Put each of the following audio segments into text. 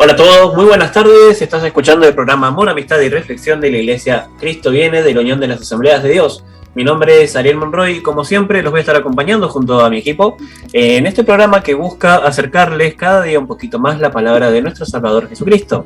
Hola a todos, muy buenas tardes. Estás escuchando el programa Amor, Amistad y Reflexión de la Iglesia Cristo Viene de la Unión de las Asambleas de Dios. Mi nombre es Ariel Monroy y como siempre los voy a estar acompañando junto a mi equipo en este programa que busca acercarles cada día un poquito más la palabra de nuestro Salvador Jesucristo.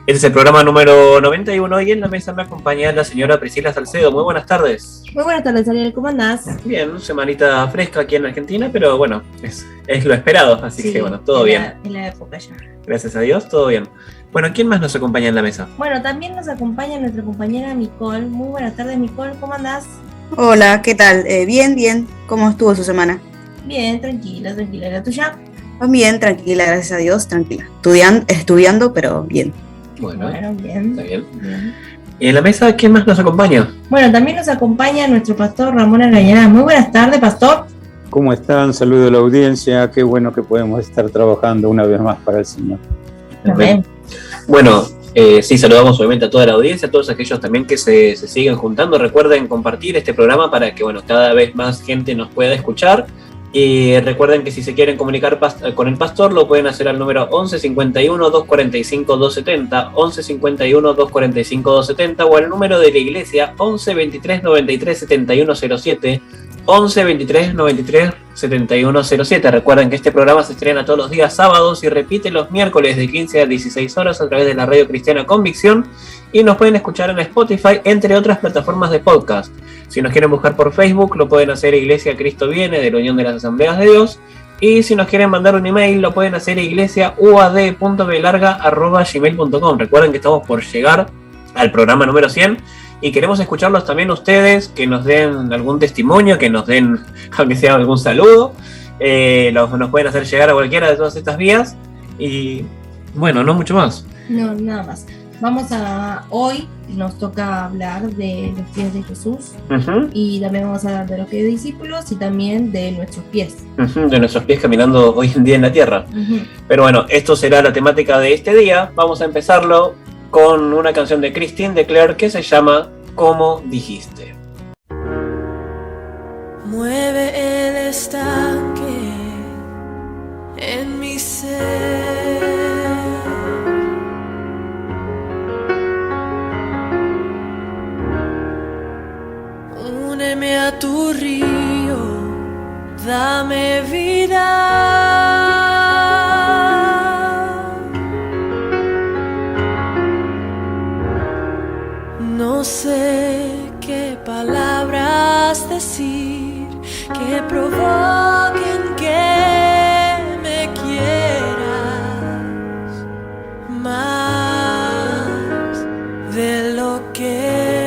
Este es el programa número 91 y en la mesa me acompaña la señora Priscila Salcedo. Muy buenas tardes. Muy buenas tardes, Ariel, ¿cómo andás? Bien, semanita fresca aquí en Argentina, pero bueno, es lo esperado, así sí, que bueno, todo bien. En la época ya. Gracias a Dios, todo bien. Bueno, ¿quién más nos acompaña en la mesa? Bueno, también nos acompaña nuestra compañera Nicole. Muy buenas tardes, Nicole, ¿cómo andás? Hola, ¿qué tal? Bien. ¿Cómo estuvo su semana? Bien, tranquila. ¿La tuya? Bien, tranquila, gracias a Dios, tranquila. Estudiando, pero bien. Bueno, bien. Está bien. ¿Y en la mesa quién más nos acompaña? Bueno, también nos acompaña nuestro pastor Ramón Arañaná. Muy buenas tardes, pastor. ¿Cómo están? Saludo a la audiencia. Qué bueno que podemos estar trabajando una vez más para el Señor. Amén. Bueno, sí, saludamos obviamente a toda la audiencia, a todos aquellos también que se siguen juntando. Recuerden compartir este programa para que cada vez más gente nos pueda escuchar. Y recuerden que si se quieren comunicar con el pastor lo pueden hacer al número 11 51 245 270, 11 51 245 270 o al número de la iglesia 11 23 93 71 07, 11 23 93 71 07. Recuerden que este programa se estrena todos los días sábados y repite los miércoles de 15 a 16 horas a través de la Radio Cristiana Convicción y nos pueden escuchar en Spotify, entre otras plataformas de podcast. Si nos quieren buscar por Facebook, lo pueden hacer Iglesia Cristo Viene de la Unión de las Asambleas de Dios. Y si nos quieren mandar un email, lo pueden hacer iglesiauad.belarga@gmail.com. Recuerden que estamos por llegar al programa número 100 y queremos escucharlos también ustedes, que nos den algún testimonio, que nos den, aunque sea algún saludo. Nos pueden hacer llegar a cualquiera de todas estas vías. Y bueno, no mucho más. No, nada más. Hoy nos toca hablar de los pies de Jesús, y también vamos a hablar de los pies de discípulos y también de nuestros pies. De nuestros pies caminando hoy en día en la tierra. Pero bueno, esto será la temática de este día. Vamos a empezarlo con una canción de Christine de Claire que se llama ¿Cómo dijiste? Mueve el estanque en mi ser. Úneme a tu río, dame vida. No sé qué palabras decir que provoquen que me quieras más de lo que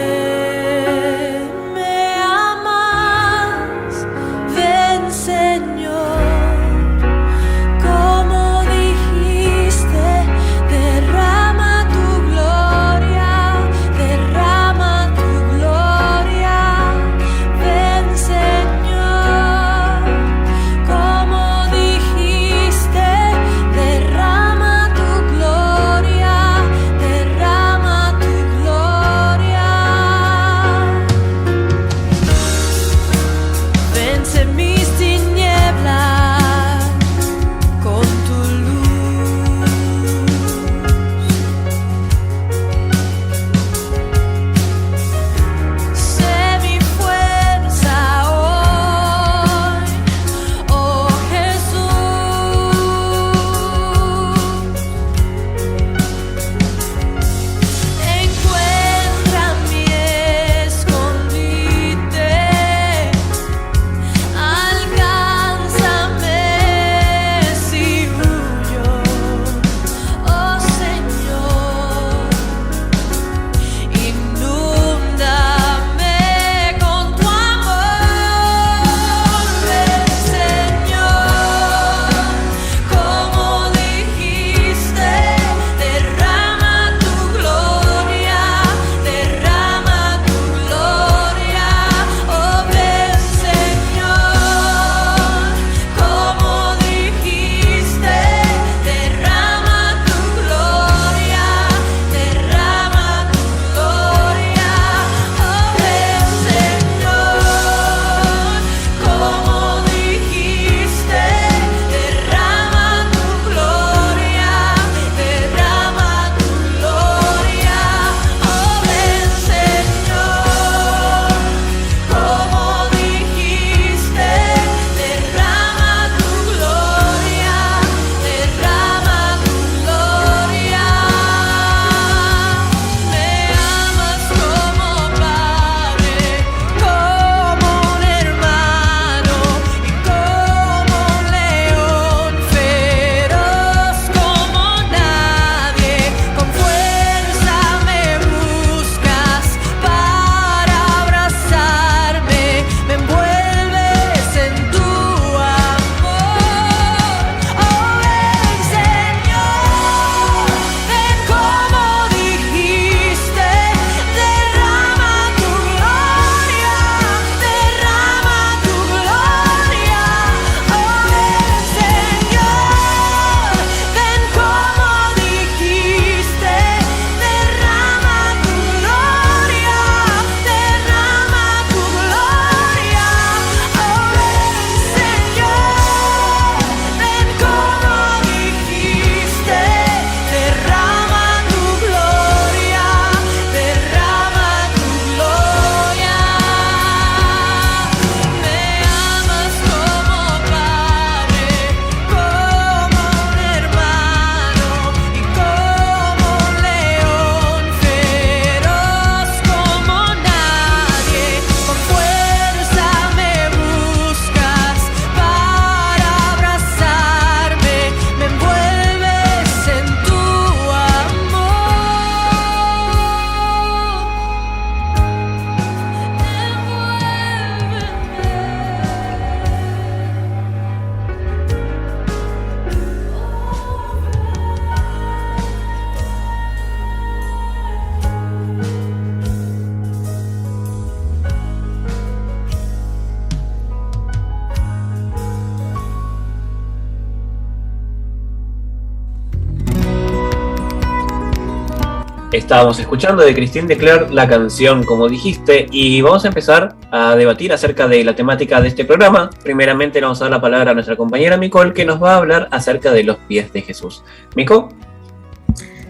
Estábamos escuchando de Christine de Clare la canción, como dijiste, y vamos a empezar a debatir acerca de la temática de este programa. Primeramente le vamos a dar la palabra a nuestra compañera Micol, que nos va a hablar acerca de los pies de Jesús. ¿Mico?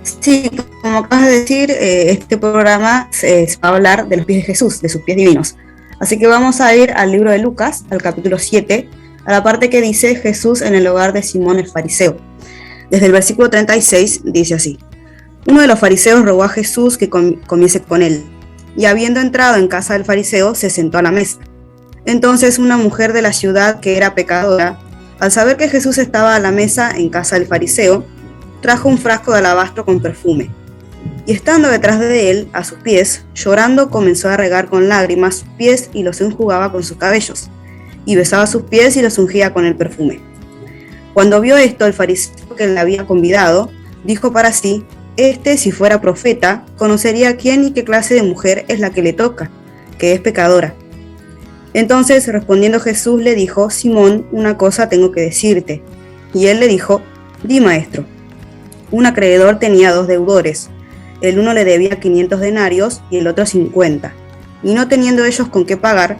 Sí, como acabas de decir, este programa se va a hablar de los pies de Jesús, de sus pies divinos. Así que vamos a ir al libro de Lucas, al capítulo 7, a la parte que dice Jesús en el hogar de Simón el fariseo. Desde el versículo 36 dice así: uno de los fariseos rogó a Jesús que comiese con él, y habiendo entrado en casa del fariseo, se sentó a la mesa. Entonces una mujer de la ciudad que era pecadora, al saber que Jesús estaba a la mesa en casa del fariseo, trajo un frasco de alabastro con perfume, y estando detrás de él, a sus pies, llorando, comenzó a regar con lágrimas sus pies y los enjugaba con sus cabellos, y besaba sus pies y los ungía con el perfume. Cuando vio esto, el fariseo que le había convidado, dijo para sí: si fuera profeta, conocería quién y qué clase de mujer es la que le toca, que es pecadora. Entonces, respondiendo Jesús, le dijo: Simón, una cosa tengo que decirte. Y él le dijo: di, maestro. Un acreedor tenía 2 deudores. El uno le debía 500 denarios y el otro 50. Y no teniendo ellos con qué pagar,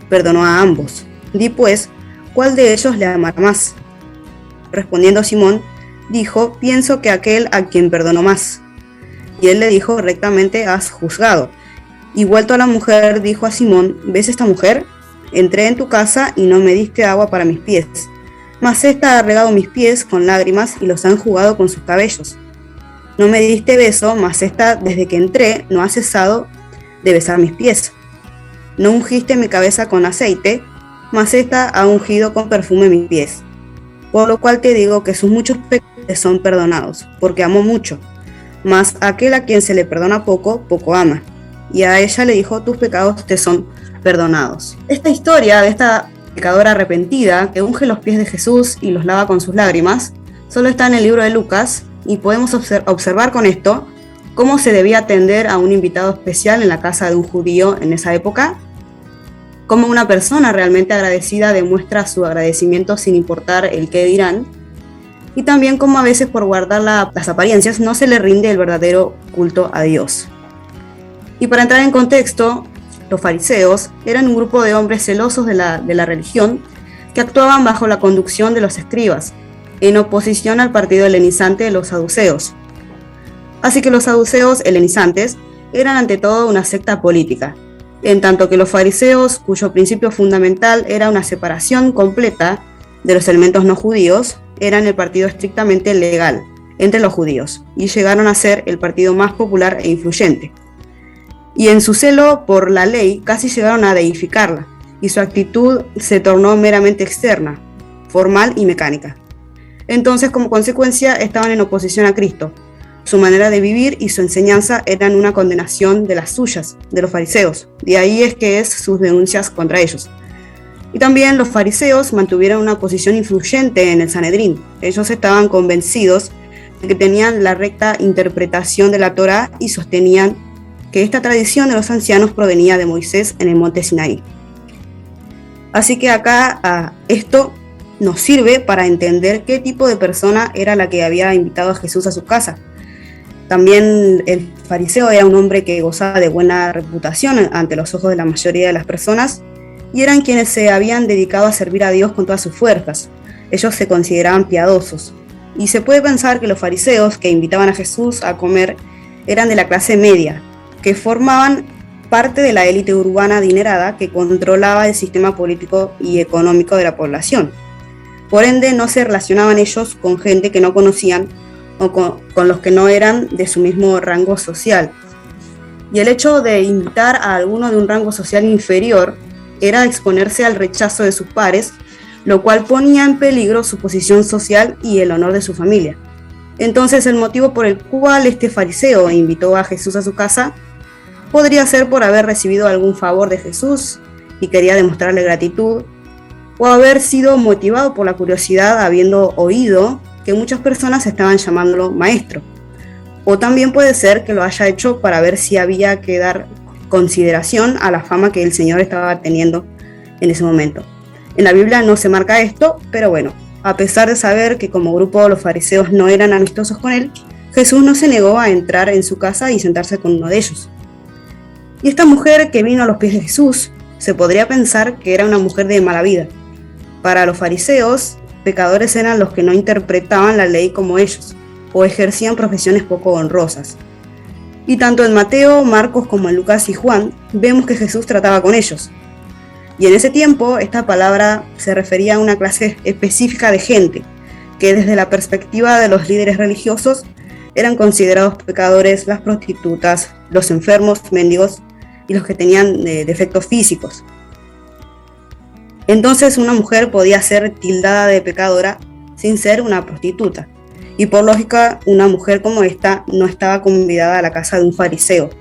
perdonó a ambos. Di pues, ¿cuál de ellos le amará más? Respondiendo Simón, dijo: pienso que aquel a quien perdonó más. Y él le dijo: rectamente has juzgado. Y vuelto a la mujer, dijo a Simón: ¿ves esta mujer? Entré en tu casa y no me diste agua para mis pies, mas ésta ha regado mis pies con lágrimas y los ha enjugado con sus cabellos. No me diste beso, mas ésta desde que entré no ha cesado de besar mis pies. No ungiste mi cabeza con aceite, mas ésta ha ungido con perfume mis pies. Por lo cual te digo que sus muchos pecados son perdonados, porque amó mucho. Mas aquel a quien se le perdona poco, poco ama. Y a ella le dijo: tus pecados te son perdonados. Esta historia de esta pecadora arrepentida que unge los pies de Jesús y los lava con sus lágrimas, solo está en el libro de Lucas, y podemos observar con esto cómo se debía atender a un invitado especial en la casa de un judío en esa época, cómo una persona realmente agradecida demuestra su agradecimiento sin importar el qué dirán, y también cómo a veces por guardar las apariencias no se le rinde el verdadero culto a Dios. Y para entrar en contexto, los fariseos eran un grupo de hombres celosos de la religión que actuaban bajo la conducción de los escribas, en oposición al partido helenizante de los saduceos. Así que los saduceos helenizantes eran ante todo una secta política, en tanto que los fariseos, cuyo principio fundamental era una separación completa de los elementos no judíos, eran el partido estrictamente legal entre los judíos y llegaron a ser el partido más popular e influyente. Y en su celo por la ley casi llegaron a deificarla, y su actitud se tornó meramente externa, formal y mecánica. Entonces, como consecuencia, estaban en oposición a Cristo. Su manera de vivir y su enseñanza eran una condenación de las suyas, de los fariseos. De ahí es que es sus denuncias contra ellos. Y también los fariseos mantuvieron una posición influyente en el Sanedrín. Ellos estaban convencidos de que tenían la recta interpretación de la Torá y sostenían que esta tradición de los ancianos provenía de Moisés en el monte Sinaí. Así que acá esto nos sirve para entender qué tipo de persona era la que había invitado a Jesús a su casa. También el fariseo era un hombre que gozaba de buena reputación ante los ojos de la mayoría de las personas y eran quienes se habían dedicado a servir a Dios con todas sus fuerzas. Ellos se consideraban piadosos. Y se puede pensar que los fariseos que invitaban a Jesús a comer eran de la clase media, que formaban parte de la élite urbana adinerada que controlaba el sistema político y económico de la población. Por ende, no se relacionaban ellos con gente que no conocían o con los que no eran de su mismo rango social. Y el hecho de invitar a alguno de un rango social inferior era exponerse al rechazo de sus pares, lo cual ponía en peligro su posición social y el honor de su familia. Entonces, el motivo por el cual este fariseo invitó a Jesús a su casa podría ser por haber recibido algún favor de Jesús y quería demostrarle gratitud, o haber sido motivado por la curiosidad habiendo oído que muchas personas estaban llamándolo maestro. O también puede ser que lo haya hecho para ver si había que dar consideración a la fama que el Señor estaba teniendo en ese momento. En la Biblia no se marca esto, pero bueno, a pesar de saber que como grupo los fariseos no eran amistosos con él, Jesús no se negó a entrar en su casa y sentarse con uno de ellos. Y esta mujer que vino a los pies de Jesús, se podría pensar que era una mujer de mala vida. Para los fariseos, pecadores eran los que no interpretaban la ley como ellos, o ejercían profesiones poco honrosas. Y tanto en Mateo, Marcos como en Lucas y Juan, vemos que Jesús trataba con ellos. Y en ese tiempo, esta palabra se refería a una clase específica de gente, que desde la perspectiva de los líderes religiosos, eran considerados pecadores las prostitutas, los enfermos, mendigos y los que tenían defectos físicos. Entonces una mujer podía ser tildada de pecadora sin ser una prostituta. Y por lógica, una mujer como esta no estaba convidada a la casa de un fariseo.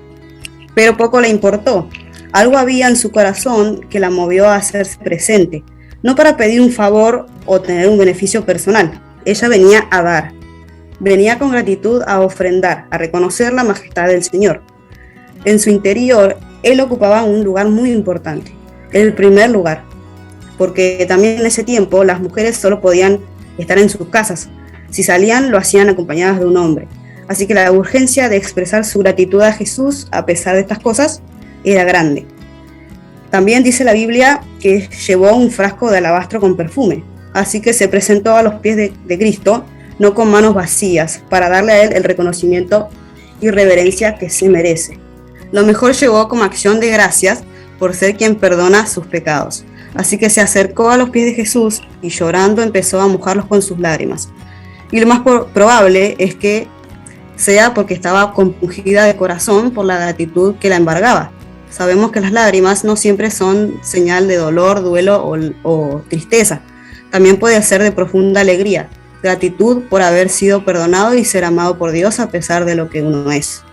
Pero poco le importó. Algo había en su corazón que la movió a hacerse presente, no para pedir un favor o tener un beneficio personal. Ella venía a dar. Venía con gratitud a ofrendar, a reconocer la majestad del Señor. En su interior, él ocupaba un lugar muy importante, el primer lugar, porque también en ese tiempo las mujeres solo podían estar en sus casas. Si salían, lo hacían acompañadas de un hombre. Así que la urgencia de expresar su gratitud a Jesús, a pesar de estas cosas, era grande. También dice la Biblia que llevó un frasco de alabastro con perfume, así que se presentó a los pies de Cristo, no con manos vacías, para darle a él el reconocimiento y reverencia que se merece. Lo mejor llevó como acción de gracias por ser quien perdona sus pecados. Así que se acercó a los pies de Jesús y llorando empezó a mojarlos con sus lágrimas. Y lo más probable es que sea porque estaba compungida de corazón por la gratitud que la embargaba. Sabemos que las lágrimas no siempre son señal de dolor, duelo o tristeza. También puede ser de profunda alegría, gratitud por haber sido perdonado y ser amado por Dios a pesar de lo que uno es.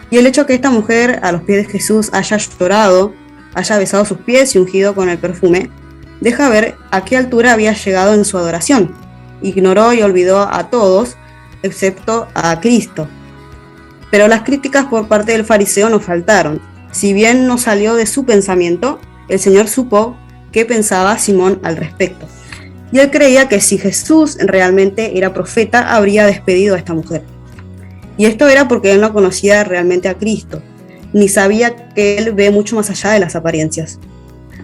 Y el hecho que esta mujer a los pies de Jesús haya llorado, haya besado sus pies y ungido con el perfume, deja ver a qué altura había llegado en su adoración. Ignoró y olvidó a todos, excepto a Cristo. Pero las críticas por parte del fariseo no faltaron. Si bien no salió de su pensamiento, el Señor supo qué pensaba Simón al respecto. Y él creía que si Jesús realmente era profeta, habría despedido a esta mujer. Y esto era porque él no conocía realmente a Cristo, ni sabía que él ve mucho más allá de las apariencias.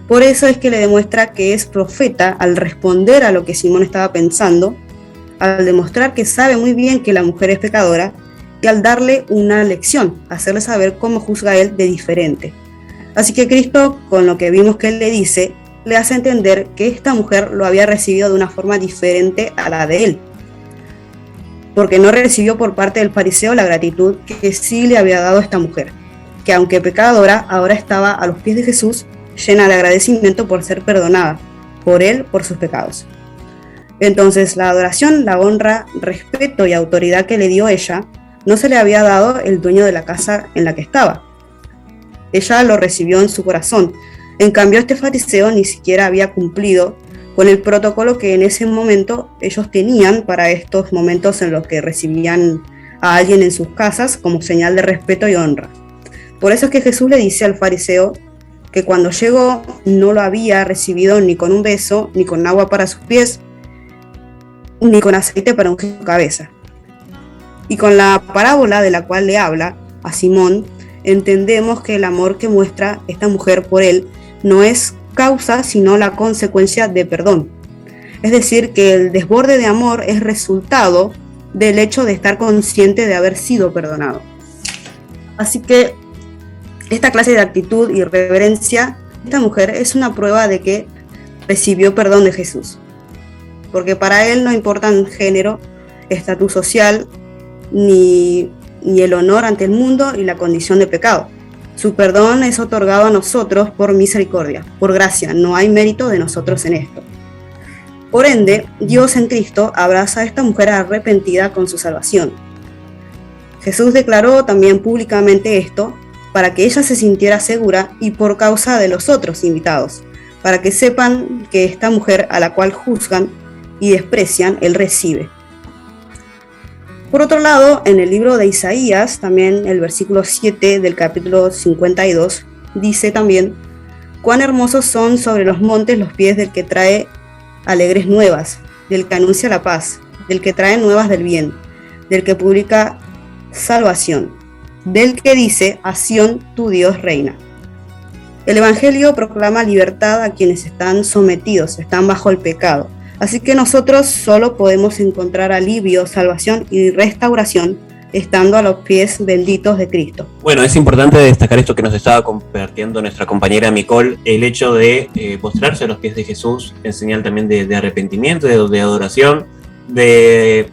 Por eso es que le demuestra que es profeta al responder a lo que Simón estaba pensando, al demostrar que sabe muy bien que la mujer es pecadora, y al darle una lección, hacerle saber cómo juzga él de diferente. Así que Cristo, con lo que vimos que él le dice, le hace entender que esta mujer lo había recibido de una forma diferente a la de él, porque no recibió por parte del fariseo la gratitud que sí le había dado esta mujer, que aunque pecadora, ahora estaba a los pies de Jesús, llena de agradecimiento por ser perdonada, por él, por sus pecados. Entonces, la adoración, la honra, respeto y autoridad que le dio ella, no se le había dado el dueño de la casa en la que estaba. Ella lo recibió en su corazón. En cambio, este fariseo ni siquiera había cumplido con el protocolo que en ese momento ellos tenían para estos momentos en los que recibían a alguien en sus casas como señal de respeto y honra. Por eso es que Jesús le dice al fariseo que cuando llegó no lo había recibido ni con un beso, ni con agua para sus pies, ni con aceite para ungir su cabeza. Y con la parábola de la cual le habla a Simón, entendemos que el amor que muestra esta mujer por él no es causa, sino la consecuencia de perdón. Es decir, que el desborde de amor es resultado del hecho de estar consciente de haber sido perdonado. Así que esta clase de actitud y reverencia de esta mujer es una prueba de que recibió perdón de Jesús. Porque para él no importan género, estatus social, ni el honor ante el mundo y la condición de pecado. Su perdón es otorgado a nosotros por misericordia, por gracia, no hay mérito de nosotros en esto. Por ende, Dios en Cristo abraza a esta mujer arrepentida con su salvación. Jesús declaró también públicamente esto para que ella se sintiera segura y por causa de los otros invitados, para que sepan que esta mujer a la cual juzgan y desprecian, Él recibe. Por otro lado, en el libro de Isaías, también el versículo 7 del capítulo 52, dice también: cuán hermosos son sobre los montes los pies del que trae alegres nuevas, del que anuncia la paz, del que trae nuevas del bien, del que publica salvación, del que dice: a Sión tu Dios reina. El Evangelio proclama libertad a quienes están sometidos, están bajo el pecado. Así que nosotros solo podemos encontrar alivio, salvación y restauración estando a los pies benditos de Cristo. Bueno, es importante destacar esto que nos estaba compartiendo nuestra compañera Micol, el hecho de postrarse a los pies de Jesús, en señal también de arrepentimiento, de adoración, de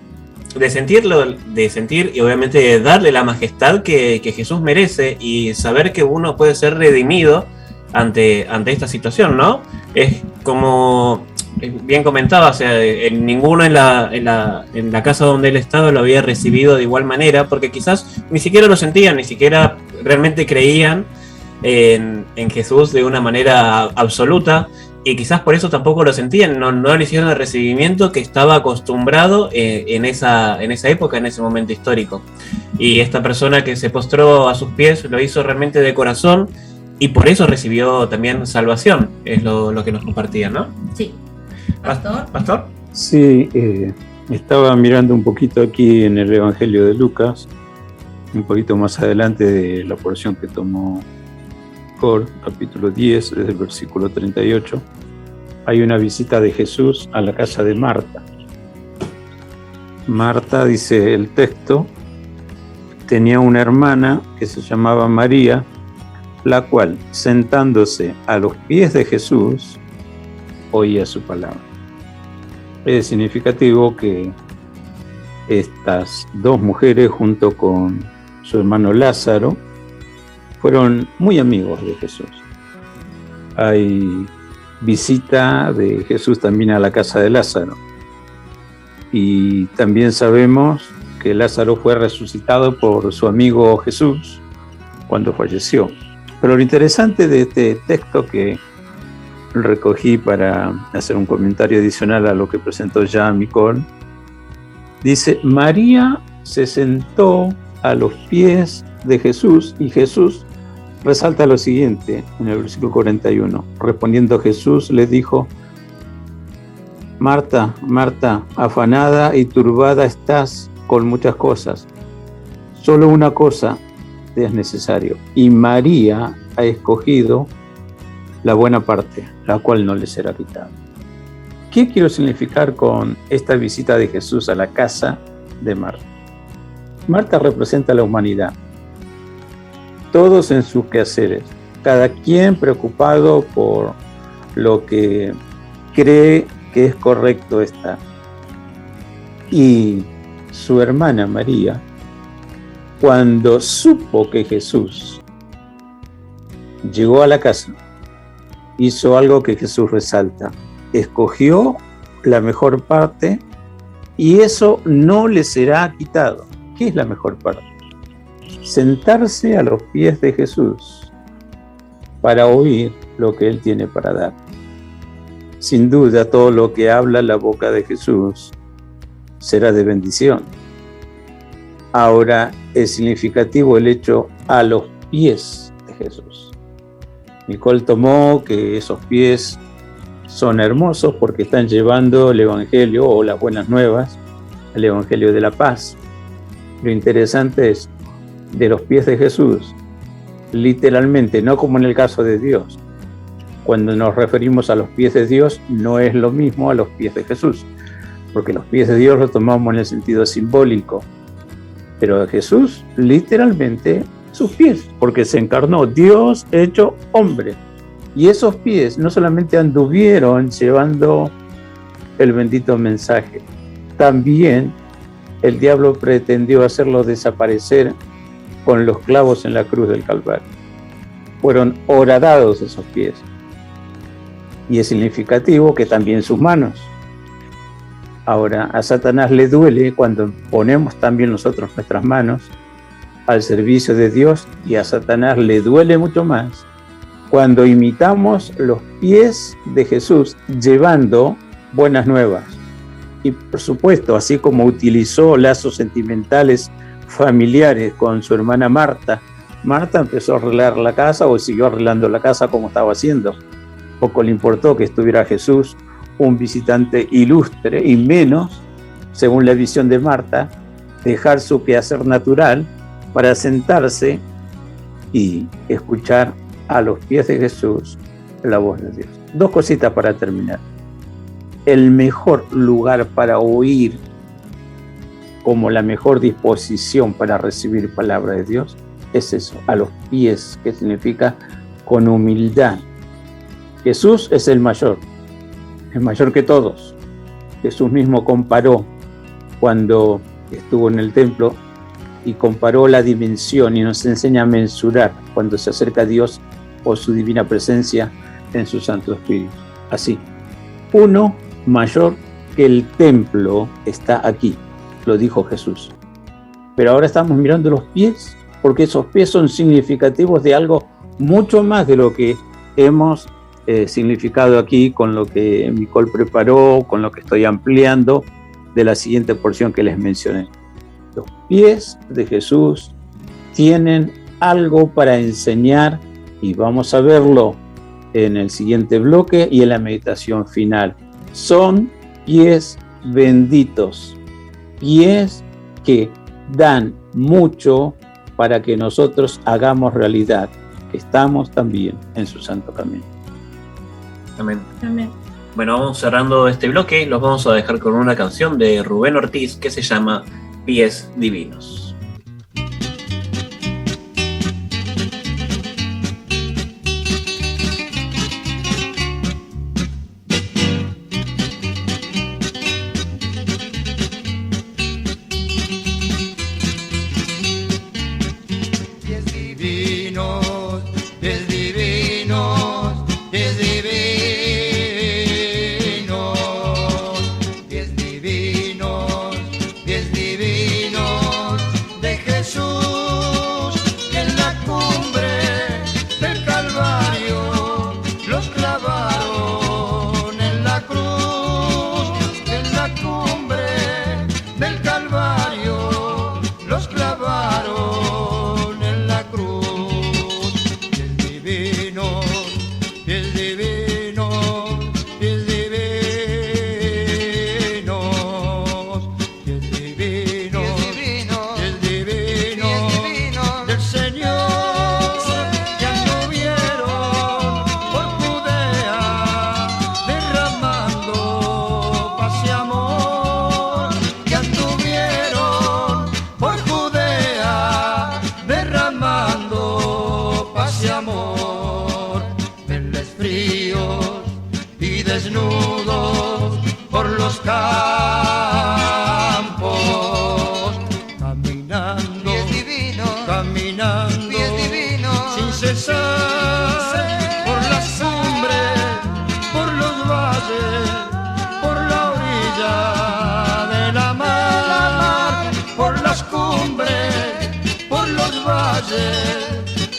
sentir y obviamente de darle la majestad que Jesús merece y saber que uno puede ser redimido ante esta situación, ¿no? Es como bien comentaba, o sea, ninguno en la casa donde él estaba lo había recibido de igual manera, porque quizás ni siquiera lo sentían, ni siquiera realmente creían en Jesús de una manera absoluta, y quizás por eso tampoco lo sentían, no le hicieron el recibimiento que estaba acostumbrado en esa época, en ese momento histórico. Y esta persona que se postró a sus pies lo hizo realmente de corazón, y por eso recibió también salvación, es lo que nos compartía, ¿no? Sí. ¿Pastor? Sí, estaba mirando un poquito aquí en el Evangelio de Lucas, un poquito más adelante de la porción que tomó Cor, capítulo 10, desde el versículo 38. Hay una visita de Jesús a la casa de Marta. Marta, dice el texto, tenía una hermana que se llamaba María, la cual, sentándose a los pies de Jesús, oía su palabra. Es significativo que estas dos mujeres, junto con su hermano Lázaro, fueron muy amigos de Jesús. Hay visita de Jesús también a la casa de Lázaro. Y también sabemos que Lázaro fue resucitado por su amigo Jesús cuando falleció. Pero lo interesante de este texto que recogí para hacer un comentario adicional a lo que presentó ya Micol, dice: María se sentó a los pies de Jesús, y Jesús resalta lo siguiente en el versículo 41. Respondiendo Jesús le dijo: Marta, Marta, afanada y turbada estás con muchas cosas. Solo una cosa te es necesario, y María ha escogido la buena parte, la cual no le será quitada. ¿Qué quiero significar con esta visita de Jesús a la casa de Marta? Marta representa a la humanidad, todos en sus quehaceres, cada quien preocupado por lo que cree que es correcto estar. Y su hermana María, cuando supo que Jesús llegó a la casa, hizo algo que Jesús resalta: escogió la mejor parte, y eso no le será quitado. ¿Qué es la mejor parte? Sentarse a los pies de Jesús para oír lo que Él tiene para dar. Sin duda, todo lo que habla la boca de Jesús será de bendición. Ahora, es significativo el hecho a los pies de Jesús. Micol tomó que esos pies son hermosos porque están llevando el Evangelio o las buenas nuevas, el Evangelio de la paz. Lo interesante es, de los pies de Jesús, literalmente, no como en el caso de Dios. Cuando nos referimos a los pies de Dios, no es lo mismo a los pies de Jesús, porque los pies de Dios los tomamos en el sentido simbólico, pero de Jesús, literalmente, sus pies, porque se encarnó, Dios hecho hombre. Y esos pies no solamente anduvieron llevando el bendito mensaje, también el diablo pretendió hacerlo desaparecer con los clavos en la cruz del Calvario. Fueron horadados esos pies. Y es significativo que también sus manos. Ahora, a Satanás le duele cuando ponemos también nosotros nuestras manos al servicio de Dios, y a Satanás le duele mucho más cuando imitamos los pies de Jesús llevando buenas nuevas. Y por supuesto, así como utilizó lazos sentimentales familiares con su hermana Marta, Marta empezó a arreglar la casa, o siguió arreglando la casa como estaba haciendo. Poco le importó que estuviera Jesús, un visitante ilustre, y menos, según la visión de Marta, dejar su quehacer natural para sentarse y escuchar a los pies de Jesús la voz de Dios. Dos cositas para terminar. El mejor lugar para oír, como la mejor disposición para recibir palabra de Dios, es eso, a los pies, que significa con humildad. Jesús es el mayor que todos. Jesús mismo comparó cuando estuvo en el templo y comparó la dimensión y nos enseña a mensurar cuando se acerca a Dios por su divina presencia en su Santo Espíritu. Así, uno mayor que el templo está aquí, lo dijo Jesús. Pero ahora estamos mirando los pies, porque esos pies son significativos de algo mucho más de lo que hemos significado aquí con lo que Nicole preparó, con lo que estoy ampliando de la siguiente porción que les mencioné. Los pies de Jesús tienen algo para enseñar y vamos a verlo en el siguiente bloque y en la meditación final. Son pies benditos, pies que dan mucho para que nosotros hagamos realidad, que estamos también en su santo camino. Amén. Amén. Bueno, vamos cerrando este bloque, los vamos a dejar con una canción de Rubén Ortiz que se llama Pies Divinos.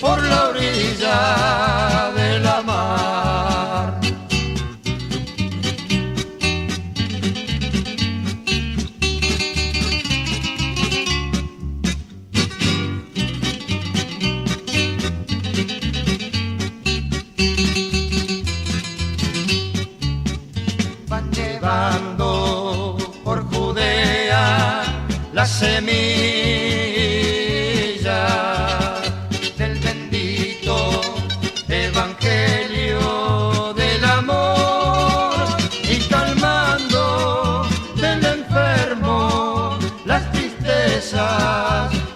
Por la orilla de la mar. Van llevando por Judea la semilla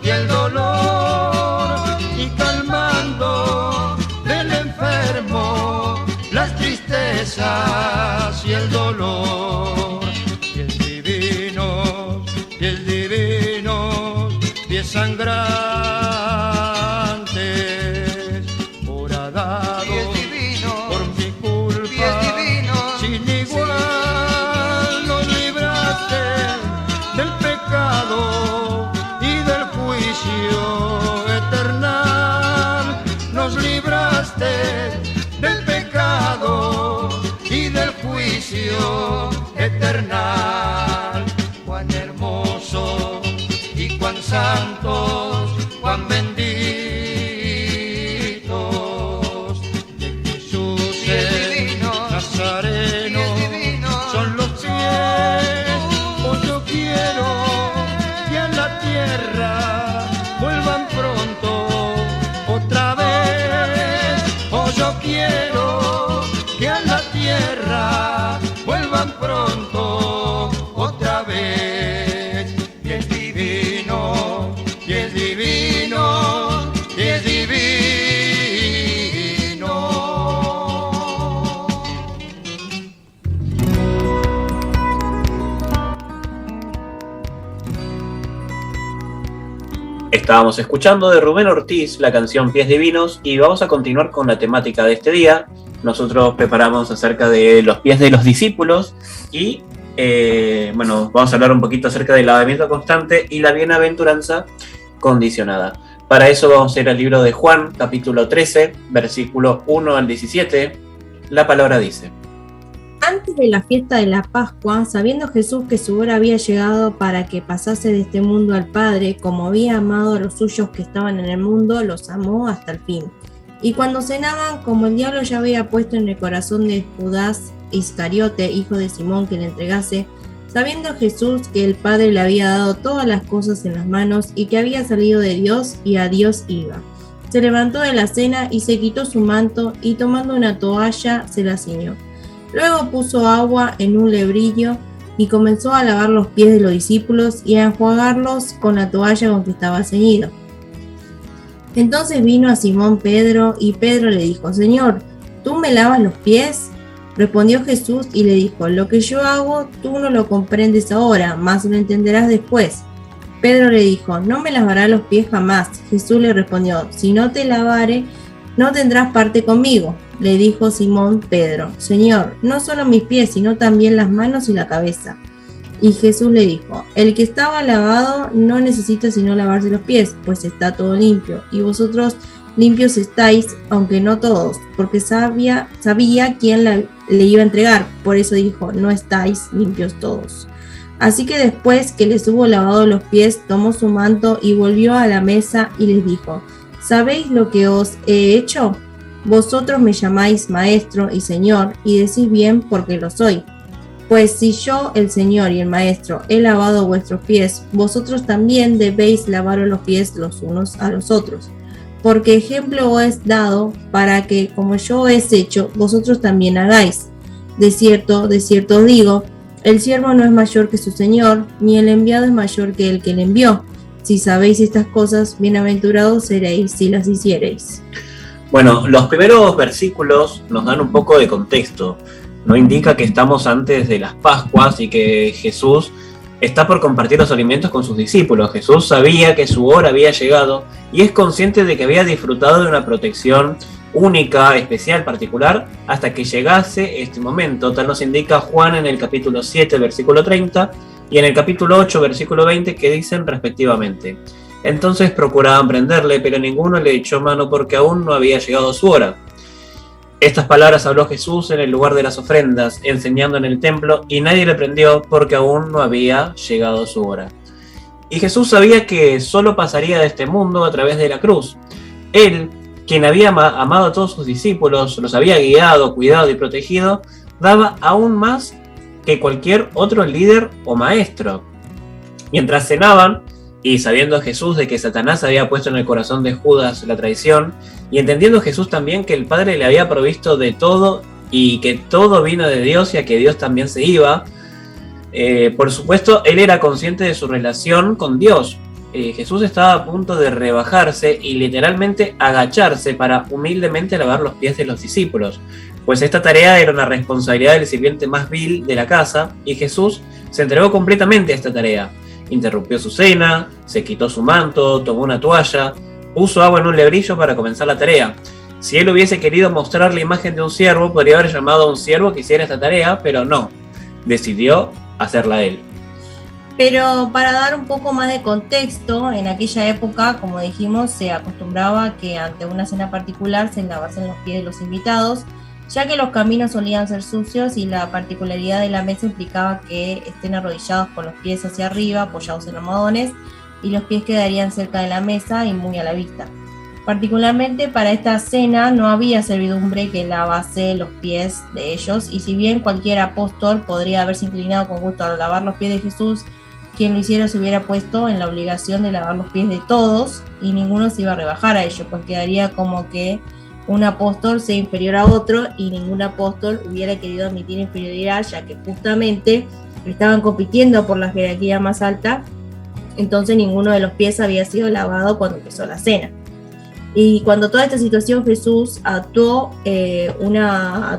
y el dolor, y calmando del enfermo las tristezas y el dolor. Pies divinos, pies sangrantes, horadados por mi culpa, sin igual nos libraste del pecado eternal, nos libraste del pecado y del juicio eternal. Cuán hermosos y cuán santos, cuán benditos de Jesús el Nazareno son los pies, pues yo quiero que en la tierra tierra vuelvan pronto otra vez. Y es divino, y es divino, y es divino. Estábamos escuchando de Rubén Ortiz la canción Pies Divinos y vamos a continuar con la temática de este día. Nosotros preparamos acerca de los pies de los discípulos y vamos a hablar un poquito acerca del lavamiento constante y la bienaventuranza condicionada. Para eso vamos a ir al libro de Juan, capítulo 13, versículos 1 al 17. La palabra dice: Antes de la fiesta de la Pascua, sabiendo Jesús que su hora había llegado para que pasase de este mundo al Padre, como había amado a los suyos que estaban en el mundo, los amó hasta el fin. Y cuando cenaban, como el diablo ya había puesto en el corazón de Judas Iscariote, hijo de Simón, que le entregase, sabiendo Jesús que el Padre le había dado todas las cosas en las manos y que había salido de Dios y a Dios iba, se levantó de la cena y se quitó su manto y tomando una toalla se la ciñó. Luego puso agua en un lebrillo y comenzó a lavar los pies de los discípulos y a enjuagarlos con la toalla con que estaba ceñido. Entonces vino a Simón Pedro y Pedro le dijo: Señor, ¿tú me lavas los pies? Respondió Jesús y le dijo: Lo que yo hago tú no lo comprendes ahora, mas lo entenderás después. Pedro le dijo: No me lavarás los pies jamás. Jesús le respondió: Si no te lavare, no tendrás parte conmigo. Le dijo Simón Pedro: Señor, no solo mis pies, sino también las manos y la cabeza. Y Jesús le dijo: El que estaba lavado no necesita sino lavarse los pies, pues está todo limpio. Y vosotros limpios estáis, aunque no todos, porque sabía quién le iba a entregar. Por eso dijo: No estáis limpios todos. Así que después que les hubo lavado los pies, tomó su manto y volvió a la mesa y les dijo: ¿Sabéis lo que os he hecho? Vosotros me llamáis maestro y señor, y decís bien porque lo soy. Pues si yo, el Señor y el Maestro, he lavado vuestros pies, vosotros también debéis lavaros los pies los unos a los otros. Porque ejemplo os he dado para que, como yo he hecho, vosotros también hagáis. De cierto os digo, el siervo no es mayor que su Señor, ni el enviado es mayor que el que le envió. Si sabéis estas cosas, bienaventurados seréis si las hiciereis. Bueno, los primeros versículos nos dan un poco de contexto. No indica que estamos antes de las Pascuas y que Jesús está por compartir los alimentos con sus discípulos. Jesús sabía que su hora había llegado y es consciente de que había disfrutado de una protección única, especial, particular, hasta que llegase este momento. Tal nos indica Juan en el capítulo 7, versículo 30, y en el capítulo 8, versículo 20, que dicen respectivamente: Entonces procuraban prenderle, pero ninguno le echó mano porque aún no había llegado su hora. Estas palabras habló Jesús en el lugar de las ofrendas, enseñando en el templo, y nadie le prendió porque aún no había llegado su hora. Y Jesús sabía que solo pasaría de este mundo a través de la cruz. Él, quien había amado a todos sus discípulos, los había guiado, cuidado y protegido, daba aún más que cualquier otro líder o maestro. Mientras cenaban, y sabiendo Jesús de que Satanás había puesto en el corazón de Judas la traición, y entendiendo Jesús también que el Padre le había provisto de todo y que todo vino de Dios y a que Dios también se iba, por supuesto, él era consciente de su relación con Dios. Jesús estaba a punto de rebajarse y literalmente agacharse para humildemente lavar los pies de los discípulos, pues esta tarea era una responsabilidad del sirviente más vil de la casa, y Jesús se entregó completamente a esta tarea. Interrumpió su cena, se quitó su manto, tomó una toalla, puso agua en un lebrillo para comenzar la tarea. Si él hubiese querido mostrar la imagen de un siervo, podría haber llamado a un siervo que hiciera esta tarea, pero no, decidió hacerla él. Pero para dar un poco más de contexto, en aquella época, como dijimos, se acostumbraba que ante una cena particular se lavasen los pies de los invitados, ya que los caminos solían ser sucios y la particularidad de la mesa implicaba que estén arrodillados con los pies hacia arriba, apoyados en almohadones, y los pies quedarían cerca de la mesa y muy a la vista. Particularmente para esta cena no había servidumbre que lavase los pies de ellos, y si bien cualquier apóstol podría haberse inclinado con gusto a lavar los pies de Jesús, quien lo hiciera se hubiera puesto en la obligación de lavar los pies de todos y ninguno se iba a rebajar a ello, pues quedaría como que un apóstol sea inferior a otro, y ningún apóstol hubiera querido admitir inferioridad, ya que justamente estaban compitiendo por la jerarquía más alta. Entonces ninguno de los pies había sido lavado cuando empezó la cena. Y cuando toda esta situación, Jesús actuó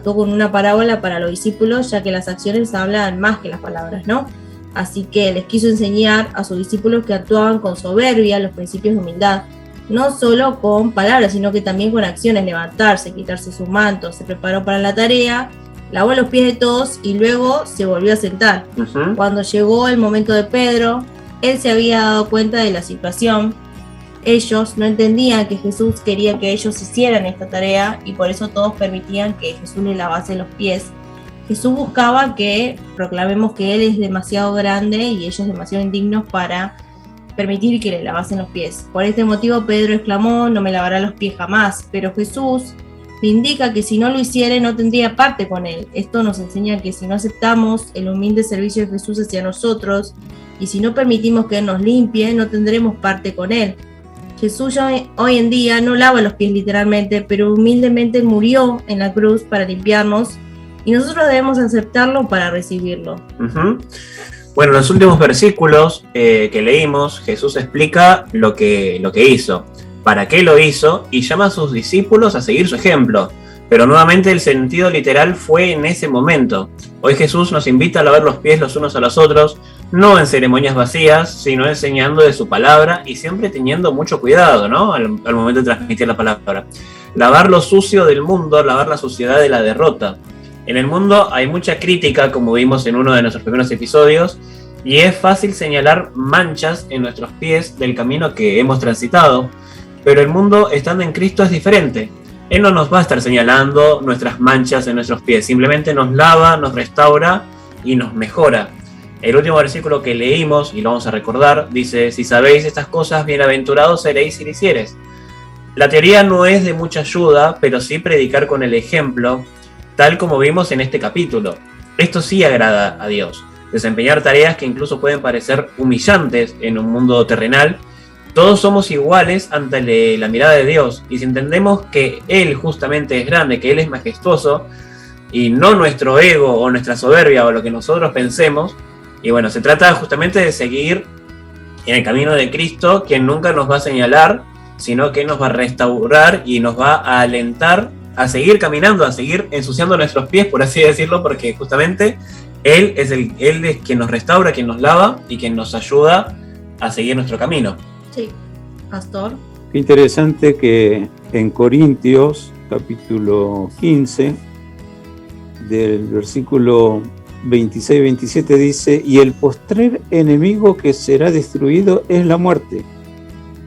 con una parábola para los discípulos, ya que las acciones hablan más que las palabras, ¿no? Así que les quiso enseñar a sus discípulos que actuaban con soberbia los principios de humildad, no solo con palabras, sino que también con acciones: levantarse, quitarse su manto, se preparó para la tarea, lavó los pies de todos y luego se volvió a sentar. Ujú. Cuando llegó el momento de Pedro, él se había dado cuenta de la situación. Ellos no entendían que Jesús quería que ellos hicieran esta tarea, y por eso todos permitían que Jesús les lavase los pies. Jesús buscaba que proclamemos que Él es demasiado grande y ellos demasiado indignos para permitir que le lavasen los pies. Por este motivo Pedro exclamó: no me lavará los pies jamás. Pero Jesús le indica que si no lo hiciere no tendría parte con Él. Esto nos enseña que si no aceptamos el humilde servicio de Jesús hacia nosotros, y si no permitimos que Él nos limpie, no tendremos parte con Él. Jesús hoy en día no lava los pies literalmente, pero humildemente murió en la cruz para limpiarnos, y nosotros debemos aceptarlo para recibirlo. Ujú. Bueno, en los últimos versículos que leímos, Jesús explica lo que hizo, para qué lo hizo, y llama a sus discípulos a seguir su ejemplo. Pero nuevamente el sentido literal fue en ese momento. Hoy Jesús nos invita a lavar los pies los unos a los otros, no en ceremonias vacías, sino enseñando de su palabra y siempre teniendo mucho cuidado, ¿no? Al momento de transmitir la palabra. Lavar lo sucio del mundo, lavar la suciedad de la derrota. En el mundo hay mucha crítica, como vimos en uno de nuestros primeros episodios, y es fácil señalar manchas en nuestros pies del camino que hemos transitado, pero el mundo estando en Cristo es diferente. Él no nos va a estar señalando nuestras manchas en nuestros pies, simplemente nos lava, nos restaura y nos mejora. El último versículo que leímos, y lo vamos a recordar, dice: si sabéis estas cosas, bienaventurados seréis si lo hicieres. La teoría no es de mucha ayuda, pero sí predicar con el ejemplo, tal como vimos en este capítulo. Esto sí agrada a Dios. Desempeñar tareas que incluso pueden parecer humillantes en un mundo terrenal. Todos somos iguales ante la mirada de Dios, y si entendemos que Él justamente es grande, que Él es majestuoso, y no nuestro ego o nuestra soberbia o lo que nosotros pensemos, y bueno, se trata justamente de seguir en el camino de Cristo, quien nunca nos va a señalar, sino que nos va a restaurar y nos va a alentar a seguir caminando, a seguir ensuciando nuestros pies, por así decirlo, porque justamente Él es quien nos restaura, quien nos lava y quien nos ayuda a seguir nuestro camino. Sí, Pastor. Qué interesante que en Corintios, capítulo 15, del versículo 26-27 dice: y el postrer enemigo que será destruido es la muerte,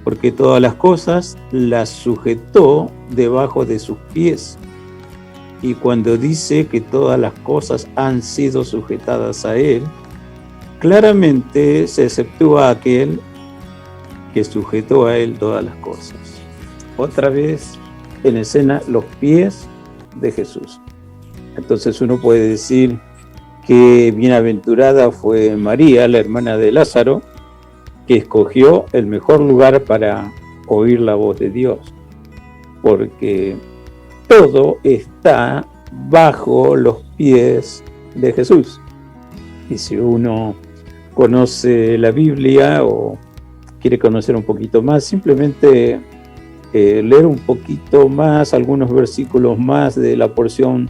porque todas las cosas las sujetó debajo de sus pies. Y cuando dice que todas las cosas han sido sujetadas a él, claramente se exceptúa aquel que sujetó a él todas las cosas. Otra vez en escena los pies de Jesús. Entonces uno puede decir que bienaventurada fue María, la hermana de Lázaro, que escogió el mejor lugar para oír la voz de Dios, porque todo está bajo los pies de Jesús. Y si uno conoce la Biblia o quiere conocer un poquito más, simplemente leer un poquito más, algunos versículos más de la porción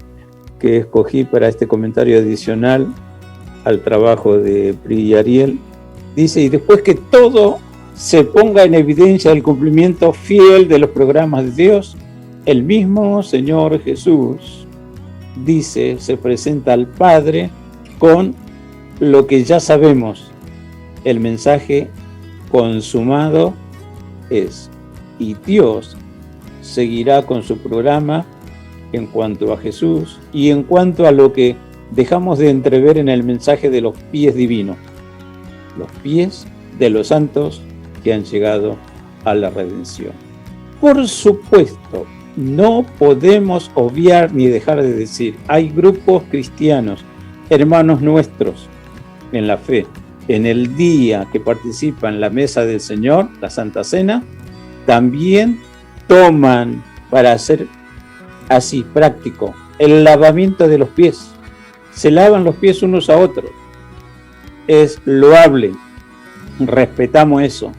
que escogí para este comentario adicional al trabajo de Pri y Ariel. Dice: y después que todo se ponga en evidencia el cumplimiento fiel de los programas de Dios, el mismo Señor Jesús, dice, se presenta al Padre con lo que ya sabemos. El mensaje consumado es, y Dios seguirá con su programa en cuanto a Jesús y en cuanto a lo que dejamos de entrever en el mensaje de los pies divinos, los pies de los santos que han llegado a la redención. Por supuesto, no podemos obviar ni dejar de decir, hay grupos cristianos, hermanos nuestros en la fe, en el día que participan en la mesa del Señor, la Santa Cena, también toman para hacer así, práctico, el lavamiento de los pies. Se lavan los pies unos a otros. Es loable. Respetamos eso,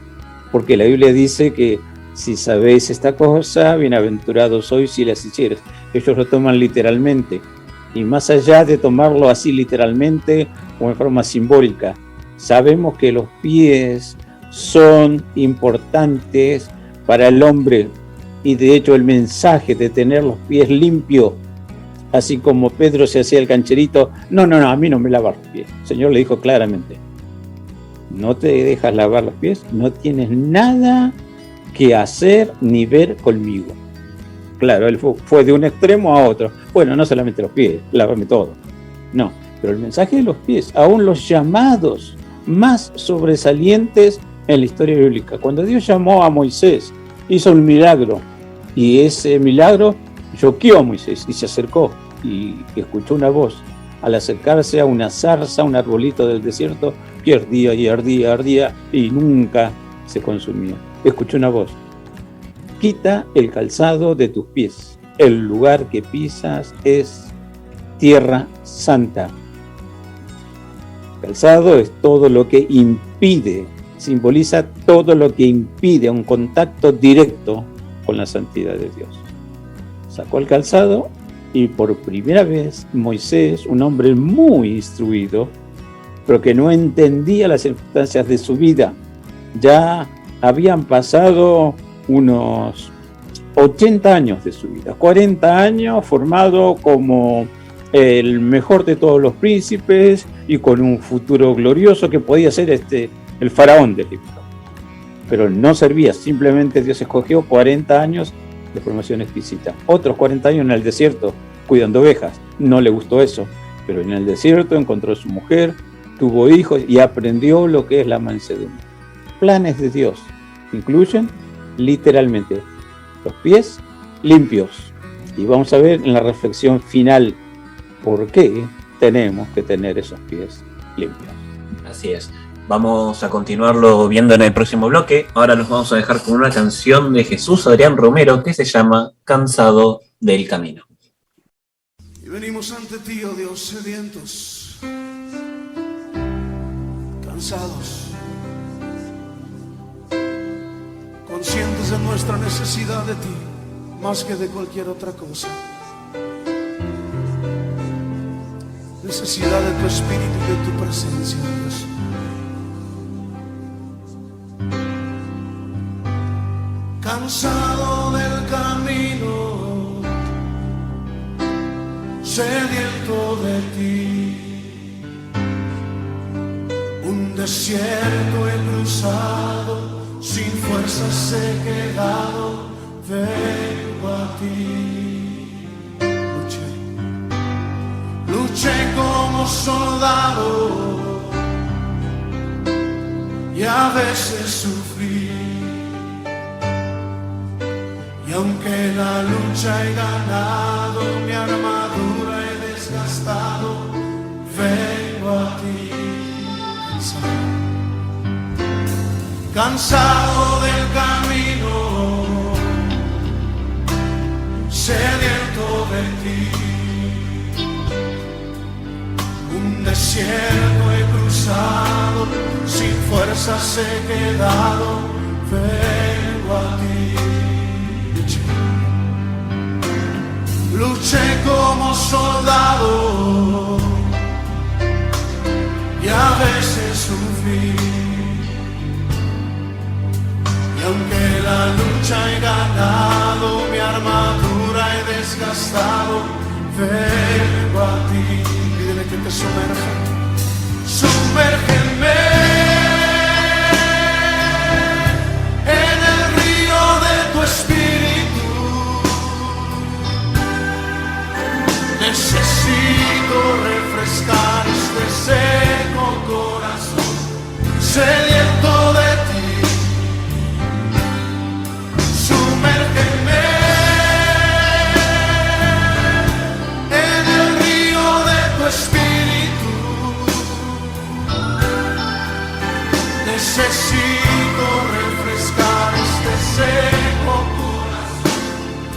porque la Biblia dice que si sabéis esta cosa, bienaventurados sois si las hicieres. Ellos lo toman literalmente, y más allá de tomarlo así literalmente o en forma simbólica, sabemos que los pies son importantes para el hombre, y de hecho el mensaje de tener los pies limpios, así como Pedro se hacía el cancherito, no, a mí no me lavas los pies. El Señor le dijo claramente, no te dejas lavar los pies, no tienes nada que hacer ni ver conmigo. Claro, él fue de un extremo a otro. Bueno, no solamente los pies, lávame todo. No, pero el mensaje de los pies, aún los llamados más sobresalientes en la historia bíblica. Cuando Dios llamó a Moisés, hizo un milagro, y ese milagro choqueó a Moisés y se acercó y escuchó una voz. Al acercarse a una zarza, un arbolito del desierto, que ardía y ardía y nunca se consumía. Escuchó una voz: quita el calzado de tus pies, el lugar que pisas es tierra santa. Calzado es todo lo que impide, simboliza todo lo que impide un contacto directo con la santidad de Dios. Sacó el calzado y por primera vez Moisés, un hombre muy instruido, pero que no entendía las circunstancias de su vida, ya habían pasado unos 80 años de su vida, 40 años formado como el mejor de todos los príncipes y con un futuro glorioso que podía ser el faraón de Egipto. Pero no servía, simplemente Dios escogió 40 años de formación exquisita. Otros 40 años en el desierto cuidando ovejas, no le gustó eso, pero en el desierto encontró a su mujer, tuvo hijos y aprendió lo que es la mansedumbre. Planes de Dios incluyen literalmente los pies limpios. Y vamos a ver en la reflexión final por qué tenemos que tener esos pies limpios. Así es. Vamos a continuarlo viendo en el próximo bloque. Ahora los vamos a dejar con una canción de Jesús Adrián Romero que se llama Cansado del Camino. Y venimos ante ti, oh Dios, sedientos, cansados, conscientes de nuestra necesidad de ti, más que de cualquier otra cosa. Necesidad de tu espíritu y de tu presencia, Dios. Cansado del camino, sediento de ti, un desierto he cruzado, sin fuerzas he quedado, vengo a ti. Luché como soldado y a veces sufrí. Y aunque la lucha he ganado, mi armadura he desgastado, vengo a ti. Cansado del camino, sediento de ti, un desierto he cruzado, sin fuerzas he quedado, vengo a ti. Luché como soldado y a veces sufrí. Y aunque la lucha he ganado, mi armadura he desgastado, vengo a ti. Pídele que te sumerja. Sumérgeme en el río de tu espíritu. Necesito refrescar este seco corazón, sediento de ti. Sumérgeme en el río de tu espíritu. Necesito refrescar este seco corazón,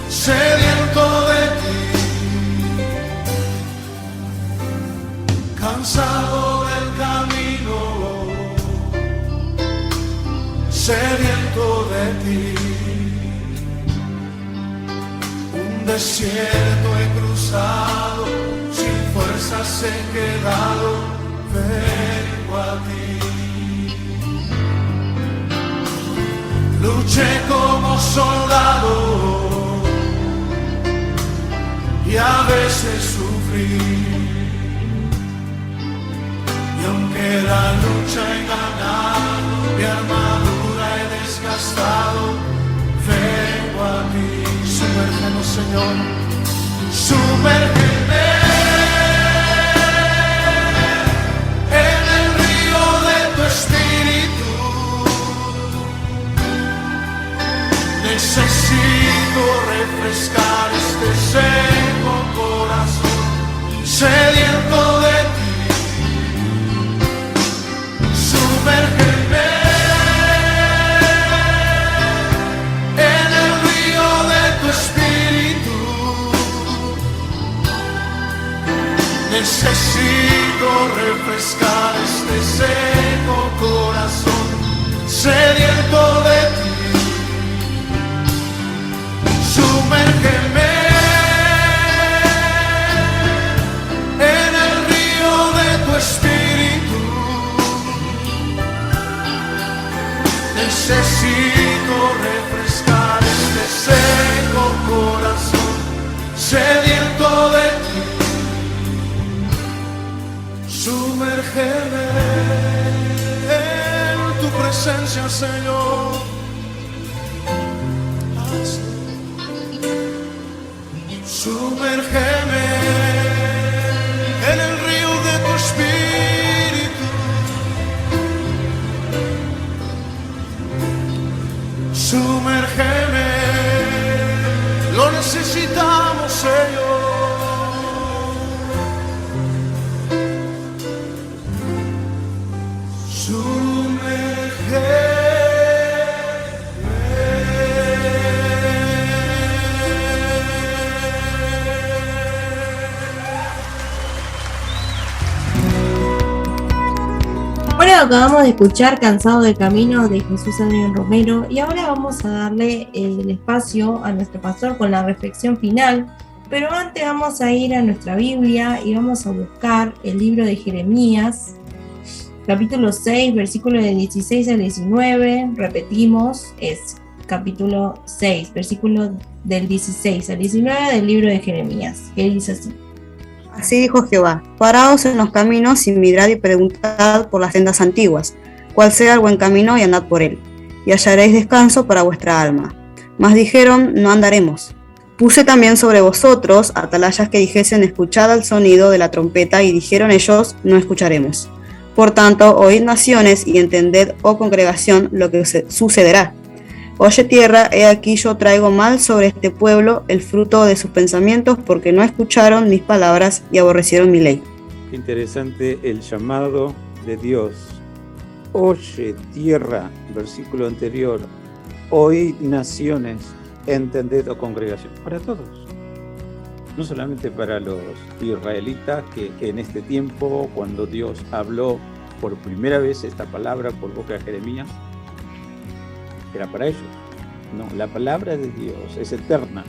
sediento de ti. cansado del camino, sediento de ti. Un desierto he cruzado, sin fuerzas he quedado, vengo a ti. Luché como soldado y a veces sufrí, y aunque la lucha he ganado, mi armadura he desgastado, vengo a ti. Sumérgenos, Señor, sumérgeme en el río de tu espíritu. Necesito refrescar este seco corazón, sediento de ti. Sumérgeme en el río de tu espíritu. Necesito refrescar este seco corazón, sediento de ti. Sumérgeme en el río de tu espíritu. Necesito refrescar este seco corazón, sediento de ti. Sumérgeme en tu presencia, Señor. Sumérgeme en el río de tu espíritu. Sumérgeme, lo necesitamos, Señor. Sumérgeme. Bueno, acabamos de escuchar Cansado del Camino de Jesús Adrián Romero y ahora vamos a darle el espacio a nuestro pastor con la reflexión final, pero antes vamos a ir a nuestra Biblia y vamos a buscar el libro de Jeremías, capítulo 6, versículos del 16 al 19, repetimos, es capítulo 6, versículos del 16 al 19 del libro de Jeremías, que dice así. Así dijo Jehová: paraos en los caminos y mirad y preguntad por las sendas antiguas, cuál sea el buen camino, y andad por él, y hallaréis descanso para vuestra alma. Mas dijeron: no andaremos. Puse también sobre vosotros atalayas que dijesen: escuchad el sonido de la trompeta, y dijeron ellos: no escucharemos. Por tanto, oíd naciones y entended, oh congregación, lo que sucederá. Oye tierra, he aquí yo traigo mal sobre este pueblo, el fruto de sus pensamientos, porque no escucharon mis palabras y aborrecieron mi ley. Qué interesante el llamado de Dios. Oye tierra, versículo anterior, oíd naciones, entended, oh congregación, para todos. No solamente para los israelitas, que en este tiempo, cuando Dios habló por primera vez esta palabra por boca de Jeremías, era para ellos. No, la palabra de Dios es eterna,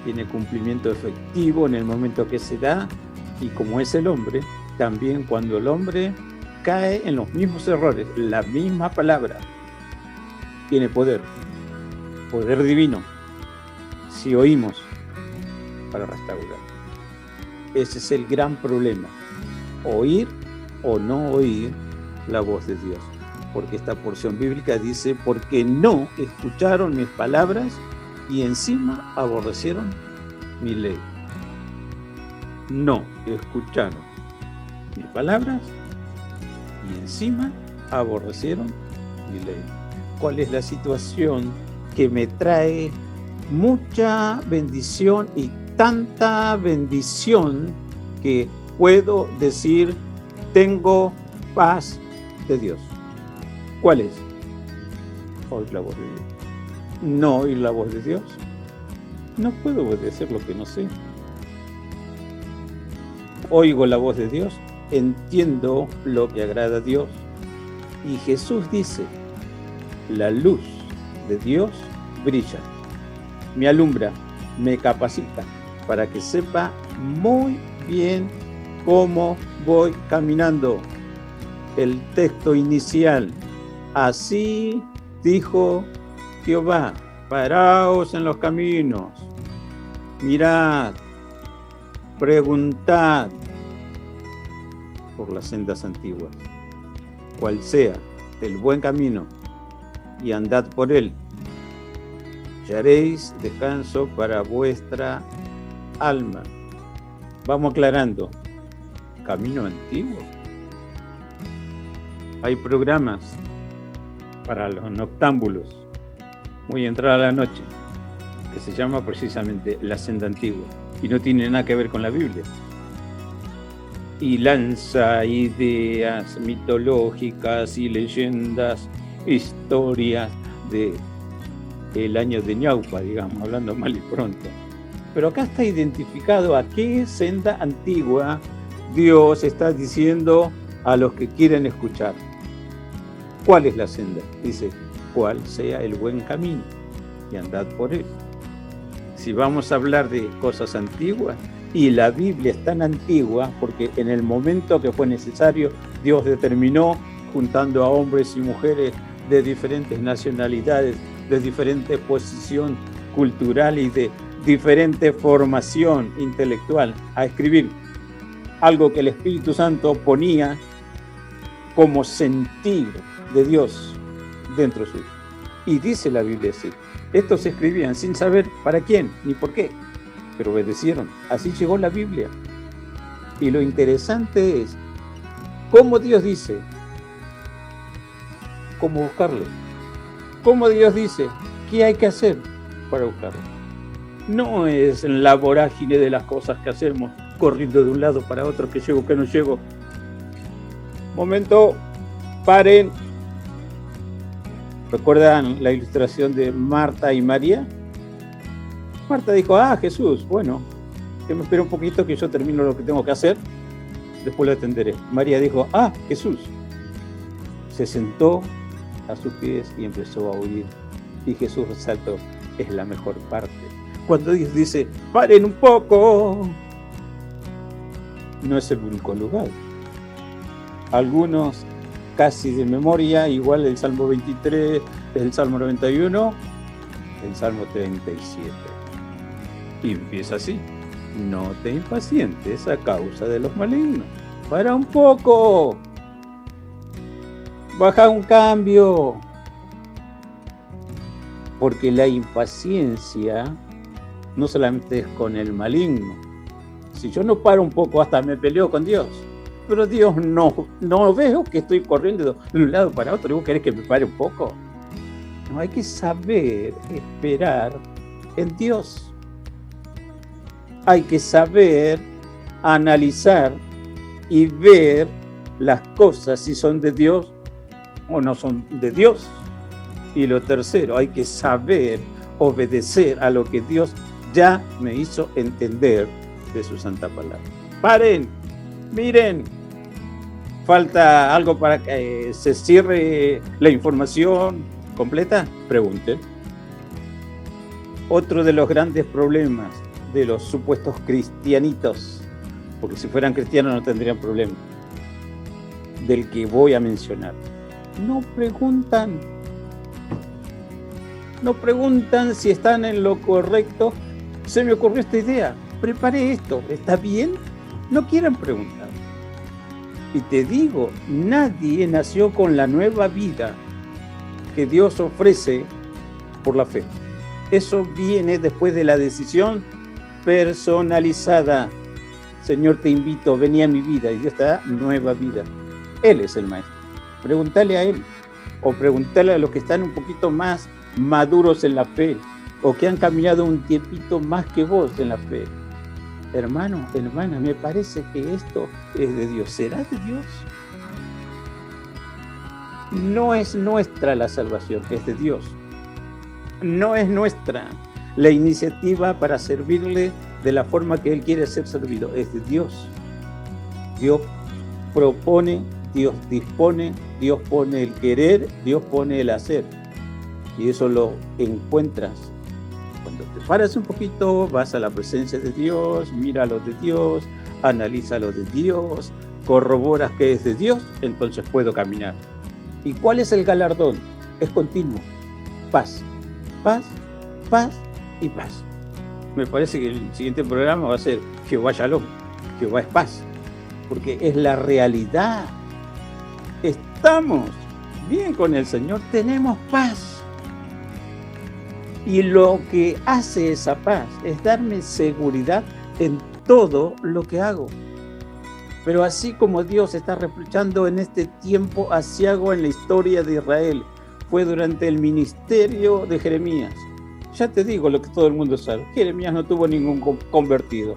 tiene cumplimiento efectivo en el momento que se da, y como es el hombre, también cuando el hombre cae en los mismos errores, la misma palabra tiene poder divino, si oímos, para restaurar. Ese es el gran problema, oír o no oír la voz de Dios. Porque esta porción bíblica dice: porque no escucharon mis palabras y encima aborrecieron mi ley. No escucharon mis palabras y encima aborrecieron mi ley. ¿Cuál es la situación que me trae mucha bendición y tanta bendición que puedo decir: tengo paz de Dios? ¿Cuál es? Oír la voz de Dios. No oír la voz de Dios. No puedo obedecer lo que no sé. Oigo la voz de Dios entiendo lo que agrada a Dios. Y Jesús dice, la luz de Dios brilla, me alumbra, me capacita para que sepa muy bien cómo voy caminando. El texto inicial, así dijo Jehová, paraos en los caminos, mirad, preguntad por las sendas antiguas, cuál sea el buen camino, y andad por él, y haréis descanso para vuestra alma. Vamos aclarando, camino antiguo. Hay programas para los noctámbulos, muy entrada la noche, que se llama precisamente La Senda Antigua, y no tiene nada que ver con la Biblia. Y lanza ideas mitológicas y leyendas, historias del año de ñaupa, digamos, hablando mal y pronto. Pero acá está identificado a qué senda antigua Dios está diciendo a los que quieren escuchar. ¿Cuál es la senda? Dice, cuál sea el buen camino, y andad por él. Si vamos a hablar de cosas antiguas, y la Biblia es tan antigua porque en el momento que fue necesario, Dios determinó, juntando a hombres y mujeres de diferentes nacionalidades, de diferente posición cultural y de diferente formación intelectual, a escribir algo que el Espíritu Santo ponía como sentir de Dios dentro suyo. Y dice la Biblia así, estos se escribían sin saber para quién ni por qué, pero obedecieron. Así llegó la Biblia. Y lo interesante es cómo Dios dice cómo buscarle, cómo Dios dice qué hay que hacer para buscarlo. No es en la vorágine de las cosas que hacemos, corriendo de un lado para otro, que llego, que no llego. Momento, paren. ¿Recuerdan la ilustración de Marta y María? Marta dijo, Jesús, bueno, que me espere un poquito que yo termino lo que tengo que hacer, después lo atenderé. María dijo, Jesús. Se sentó a sus pies y empezó a oír. Y Jesús resaltó, es la mejor parte. Cuando Dios dice, paren un poco, no es el único lugar. Algunos casi de memoria, igual el Salmo 23, el Salmo 91, el Salmo 37. Y empieza así, no te impacientes a causa de los malignos. Para un poco, baja un cambio, porque la impaciencia no solamente es con el maligno. Si yo no paro un poco, hasta me peleo con Dios. Pero Dios no veo que estoy corriendo de un lado para otro. ¿Y vos querés que me pare un poco? No, hay que saber esperar en Dios. Hay que saber analizar y ver las cosas si son de Dios o no son de Dios. Y lo tercero, hay que saber obedecer a lo que Dios ya me hizo entender de su santa palabra. Paren, miren, falta algo para que se cierre la información completa. Pregunten. Otro de los grandes problemas de los supuestos cristianitos, porque si fueran cristianos no tendrían problema, del que voy a mencionar, no preguntan si están en lo correcto. Se me ocurrió esta idea, preparé esto, ¿está bien? No quieren preguntar. Y te digo, nadie nació con la nueva vida que Dios ofrece por la fe. Eso viene después de la decisión personalizada. Señor, te invito, vení a mi vida, y Dios te da nueva vida. Él es el maestro. Pregúntale a Él, o pregúntale a los que están un poquito más maduros en la fe, o que han caminado un tiempito más que vos en la fe. Hermano, hermana, me parece que esto es de Dios. ¿Será de Dios? No es nuestra la salvación, es de Dios. No es nuestra la iniciativa para servirle de la forma que Él quiere ser servido, es de Dios. Dios propone, Dios dispone, Dios pone el querer, Dios pone el hacer. Y eso lo encuentras cuando te paras un poquito, vas a la presencia de Dios, mira lo de Dios, analiza lo de Dios, corroboras que es de Dios, entonces puedo caminar. ¿Y cuál es el galardón? Es continuo. Paz, paz, paz y paz. Me parece que el siguiente programa va a ser Jehová Shalom. Jehová es paz, porque es la realidad. Estamos bien con el Señor, tenemos paz. Y lo que hace esa paz es darme seguridad en todo lo que hago. Pero así como Dios está reflejando en este tiempo asiago en la historia de Israel, fue durante el ministerio de Jeremías. Ya te digo lo que todo el mundo sabe, Jeremías no tuvo ningún convertido.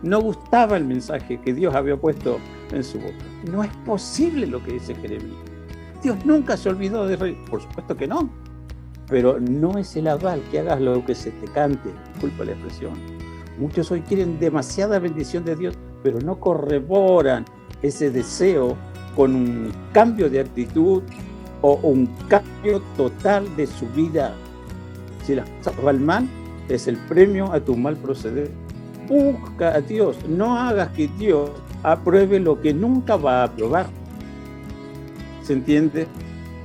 No gustaba el mensaje que Dios había puesto en su boca. No es posible lo que dice Jeremías. Dios nunca se olvidó de Israel. Por supuesto que no. Pero no es el aval que hagas lo que se te cante, disculpa la expresión. Muchos hoy quieren demasiada bendición de Dios, pero no corroboran ese deseo con un cambio de actitud o un cambio total de su vida. Si las cosas van mal, es el premio a tu mal proceder. Busca a Dios, no hagas que Dios apruebe lo que nunca va a aprobar. ¿Se entiende?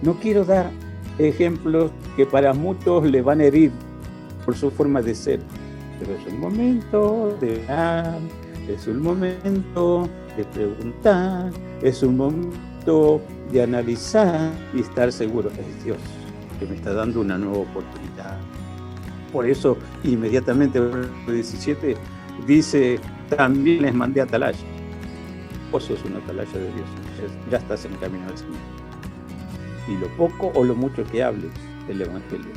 No quiero dar ejemplos que para muchos le van a herir por su forma de ser, pero es un momento de orar, es un momento de preguntar, es un momento de analizar y estar seguro, es Dios que me está dando una nueva oportunidad. Por eso inmediatamente el versículo 17 dice, también les mandé atalaya. Vos sos una atalaya de Dios, ya estás en el camino del Señor. Y lo poco o lo mucho que hables del Evangelio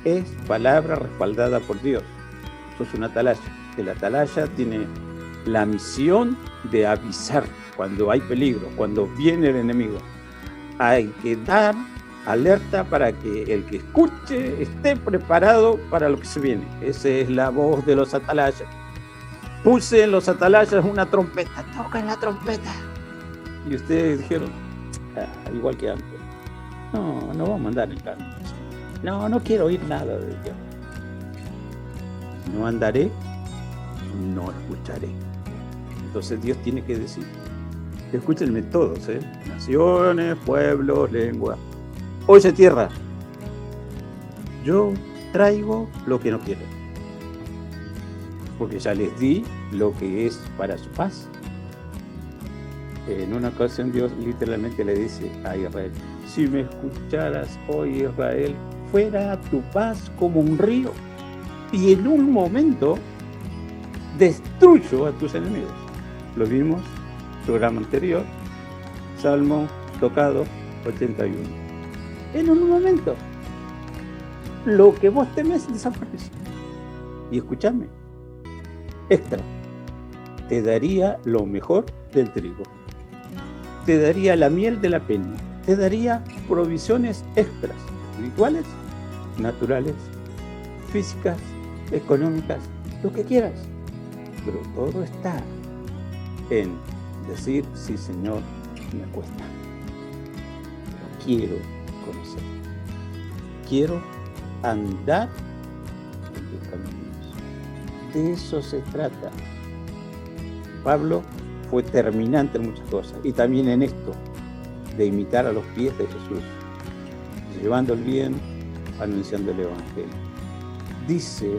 es palabra respaldada por Dios. Sos una atalaya. El atalaya tiene la misión de avisar cuando hay peligro, cuando viene el enemigo. Hay que dar alerta para que el que escuche esté preparado para lo que se viene. Esa es la voz de los atalayas. Puse en los atalayas una trompeta, tocan la trompeta. Y ustedes dijeron, igual que antes. No vamos a mandar el canto. No quiero oír nada de Dios. No andaré, no escucharé. Entonces Dios tiene que decir, escúchenme todos, naciones, pueblos, lenguas. Oye tierra, yo traigo lo que no quieren, porque ya les di lo que es para su paz. En una ocasión Dios literalmente le dice a Israel, si me escucharas hoy Israel, fuera tu paz como un río, y en un momento destruyo a tus enemigos. Lo vimos en el programa anterior, Salmo tocado 81. En un momento, lo que vos temes desaparece. Y escúchame, extra, te daría lo mejor del trigo, te daría la miel de la peña, te daría provisiones extras, espirituales, naturales, físicas, económicas, lo que quieras. Pero todo está en decir, sí Señor, me cuesta, pero quiero conocer, quiero andar en tus caminos. De eso se trata. Pablo fue terminante en muchas cosas, y también en esto, de imitar a los pies de Jesús, llevando el bien, anunciando el Evangelio. Dice,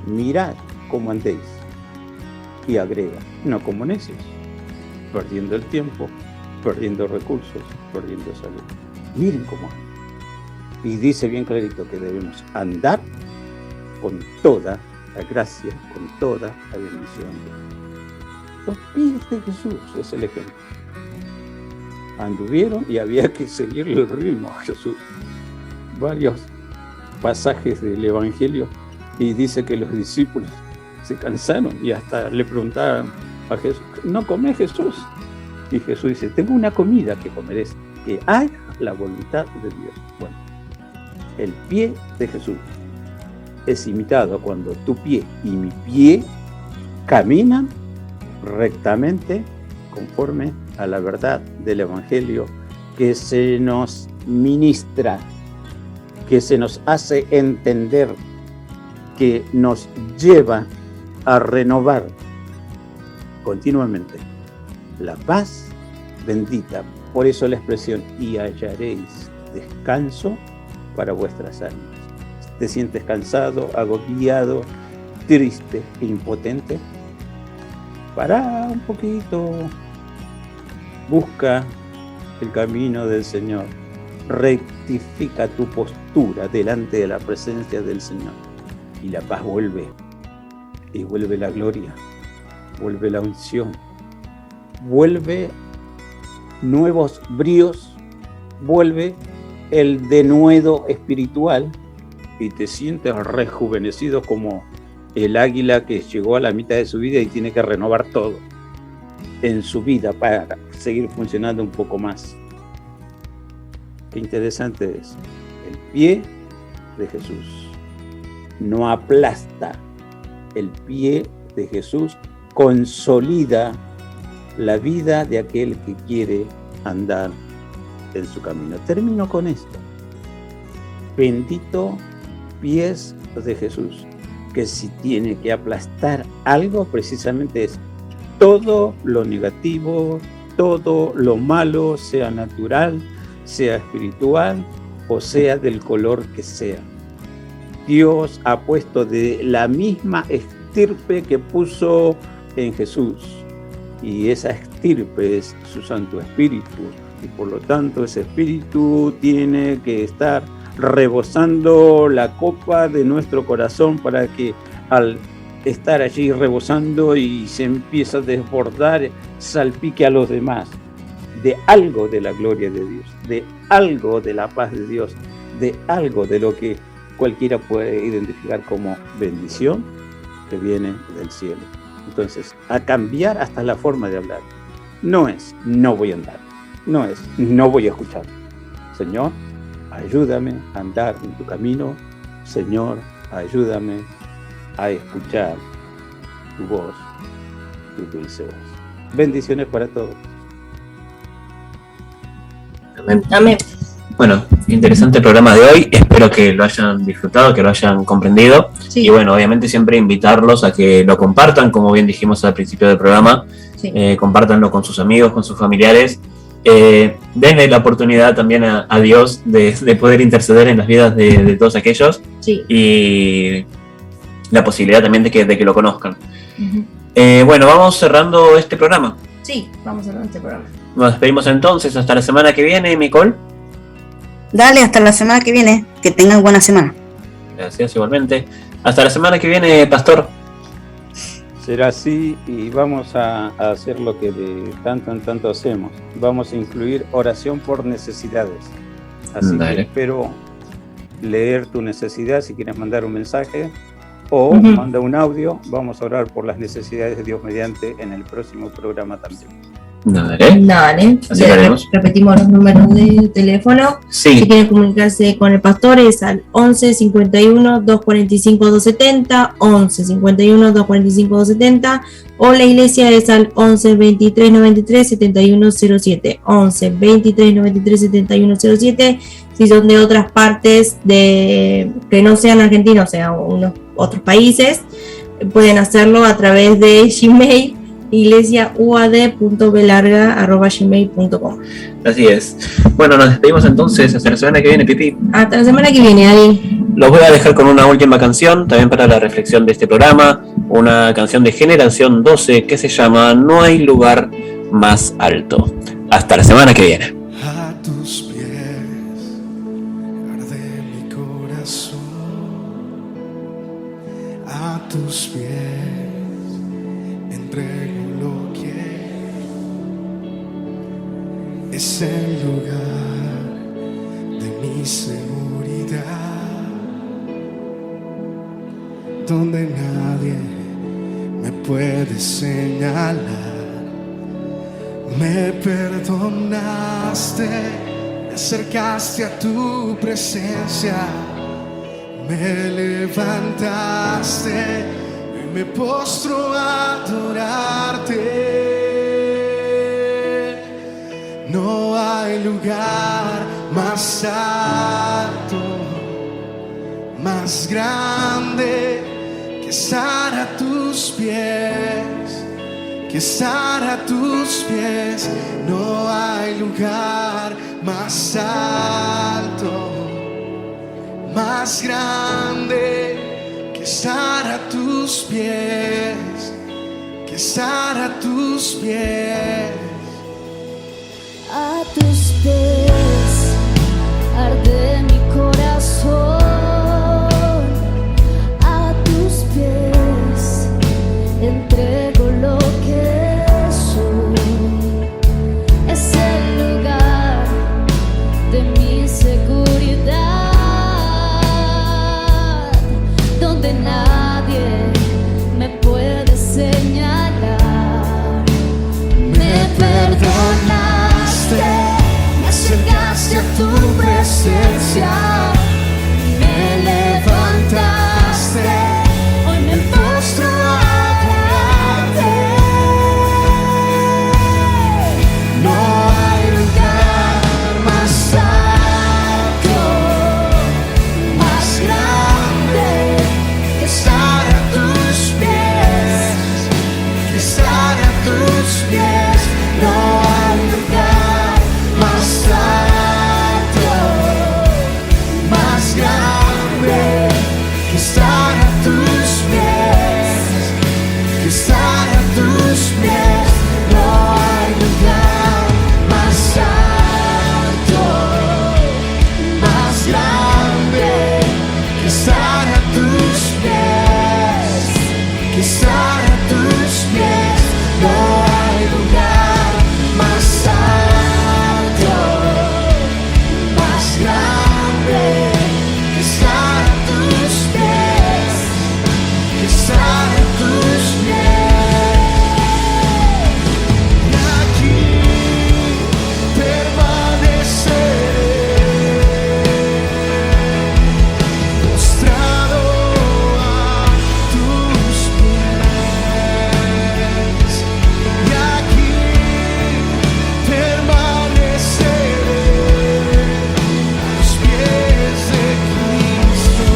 mirad cómo andéis, y agrega, no como necios, perdiendo el tiempo, perdiendo recursos, perdiendo salud. Miren cómo andan. Y dice bien clarito que debemos andar con toda la gracia, con toda la bendición. Los pies de Jesús es el ejemplo. Anduvieron y había que seguirle el ritmo a Jesús. Varios pasajes del Evangelio y dice que los discípulos se cansaron y hasta le preguntaban a Jesús, ¿no comés Jesús? Y Jesús dice, tengo una comida que comeréis, que haga la voluntad de Dios. Bueno, el pie de Jesús es imitado cuando tu pie y mi pie caminan rectamente conforme a la verdad del Evangelio que se nos ministra, que se nos hace entender, que nos lleva a renovar continuamente la paz bendita. Por eso la expresión, y hallaréis descanso para vuestras almas. ¿Te sientes cansado, agobiado, triste e impotente? Para un poquito, busca el camino del Señor, rectifica tu postura delante de la presencia del Señor y la paz vuelve, y vuelve la gloria, vuelve la unción, vuelve nuevos bríos, vuelve el denuedo espiritual y te sientes rejuvenecido como el águila que llegó a la mitad de su vida y tiene que renovar todo en su vida para seguir funcionando un poco más. Qué interesante es. El pie de Jesús no aplasta, el pie de Jesús consolida la vida de aquel que quiere andar en su camino. Termino con esto. Bendito pies de Jesús, que si tiene que aplastar algo, precisamente es todo lo negativo, todo lo malo, sea natural, sea espiritual o sea del color que sea. Dios ha puesto de la misma estirpe que puso en Jesús, y esa estirpe es su Santo Espíritu, y por lo tanto ese Espíritu tiene que estar rebosando la copa de nuestro corazón para que al estar allí rebosando y se empieza a desbordar, salpique a los demás de algo de la gloria de Dios, de algo de la paz de Dios, de algo de lo que cualquiera puede identificar como bendición que viene del cielo. Entonces, a cambiar hasta la forma de hablar. No es no voy a andar, no es no voy a escuchar. Señor, ayúdame a andar en tu camino. Señor, ayúdame a escuchar tu voz, tu dulce voz. Bendiciones para todos. Amén. Amén. Bueno, interesante el programa de hoy. Espero que lo hayan disfrutado, que lo hayan comprendido. Sí. Y bueno, obviamente siempre invitarlos a que lo compartan, como bien dijimos al principio del programa. Sí. Compártanlo con sus amigos, con sus familiares. Denle la oportunidad también a Dios de poder interceder en las vidas de todos aquellos, Sí. y la posibilidad también de que lo conozcan. Ujú. Bueno, vamos cerrando este programa. Sí, vamos a hablar de este programa. Nos despedimos entonces hasta la semana que viene, Nicole. Dale, hasta la semana que viene. Que tengan buena semana. Gracias, igualmente. Hasta la semana que viene, Pastor. Será así, y vamos a hacer lo que de tanto en tanto hacemos. Vamos a incluir oración por necesidades. Así Dale. que espero leer tu necesidad si quieres mandar un mensaje o Ujú. manda un audio. Vamos a orar por las necesidades de Dios mediante en el próximo programa también. Dale. Dale. Así lo haremos. Repetimos los números de teléfono. Si Sí, quieren comunicarse con el pastor es al 11 51 245 270, 11 51 245 270, o la iglesia es al 11 23 93 7107, 11 23 93 7107. Si son de otras partes de que no sean argentinos, o sea, otros países, pueden hacerlo a través de Gmail, iglesiauad.belarga@gmail.com. así es. Bueno, nos despedimos entonces hasta la semana que viene, Pipi. Hasta la semana que viene, Ari. Los voy a dejar con una última canción, también para la reflexión de este programa, una canción de Generación 12 que se llama No hay lugar más alto. Hasta la semana que viene. A tus pies arde mi corazón, a tus pies entrego lo que es el lugar de mi seguridad, donde nadie me puede señalar. Me perdonaste, me acercaste a tu presencia, me levantaste y me postro a adorarte. no hay lugar más alto, más grande que estar a tus pies, que estar a tus pies. No hay lugar más alto, más grande que estar a tus pies, que estar a tus pies. A tus pies arde mi corazón, a tus pies entrego lo que soy. Es el lugar de mi seguridad, donde nadie me puede señalar. Me perdonaste, me acercaste a tu presencia, me levantaste, hoy me postro a adorarte. No hay lugar más alto, más grande que estar a tus pies, que estar a tus pies. No hay lugar más alto, más grande que estar a tus pies, que estar a tus pies. No hay lugar más alto, más grande que estar a tus pies, que estar a tus pies. No hay lugar más alto, más grande que estar a tus pies, que estar a tus pies. Y aquí permaneceré, postrado a tus pies. Y aquí permaneceré a los pies de Cristo.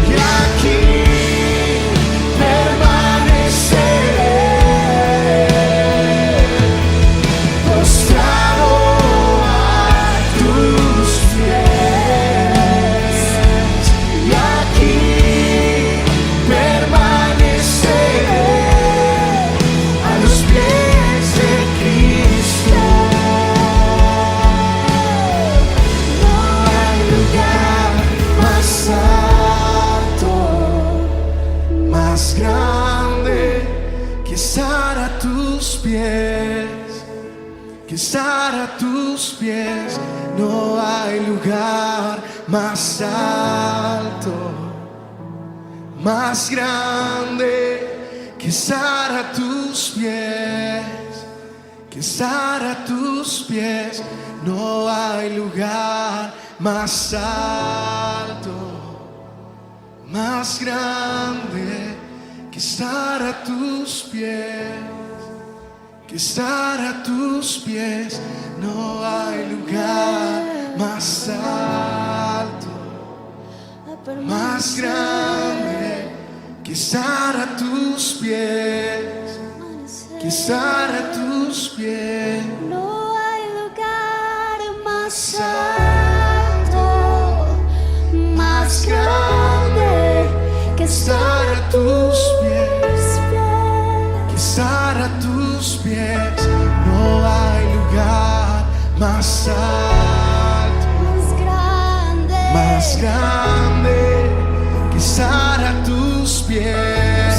Y aquí permaneceré, postrado a tus pies. Y aquí permaneceré a los pies de Cristo. No hay lugar más alto, más grande que estar a tus pies, que estar a tus pies. No hay lugar más alto, más grande que estar a tus pies, que estar a tus pies. No hay lugar más alto, más grande que estar a tus pies, que estar a tus pies. No hay lugar más alto, más grande que estar a tus pies, que estar a tus pies. No hay lugar más alto, más grande que estar a tus pies, Que estar a tus pies. No hay lugar más alto, más grande que estar a tus pies,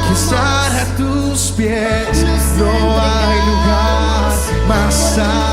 que estar a tus pies. No hay lugar más alto.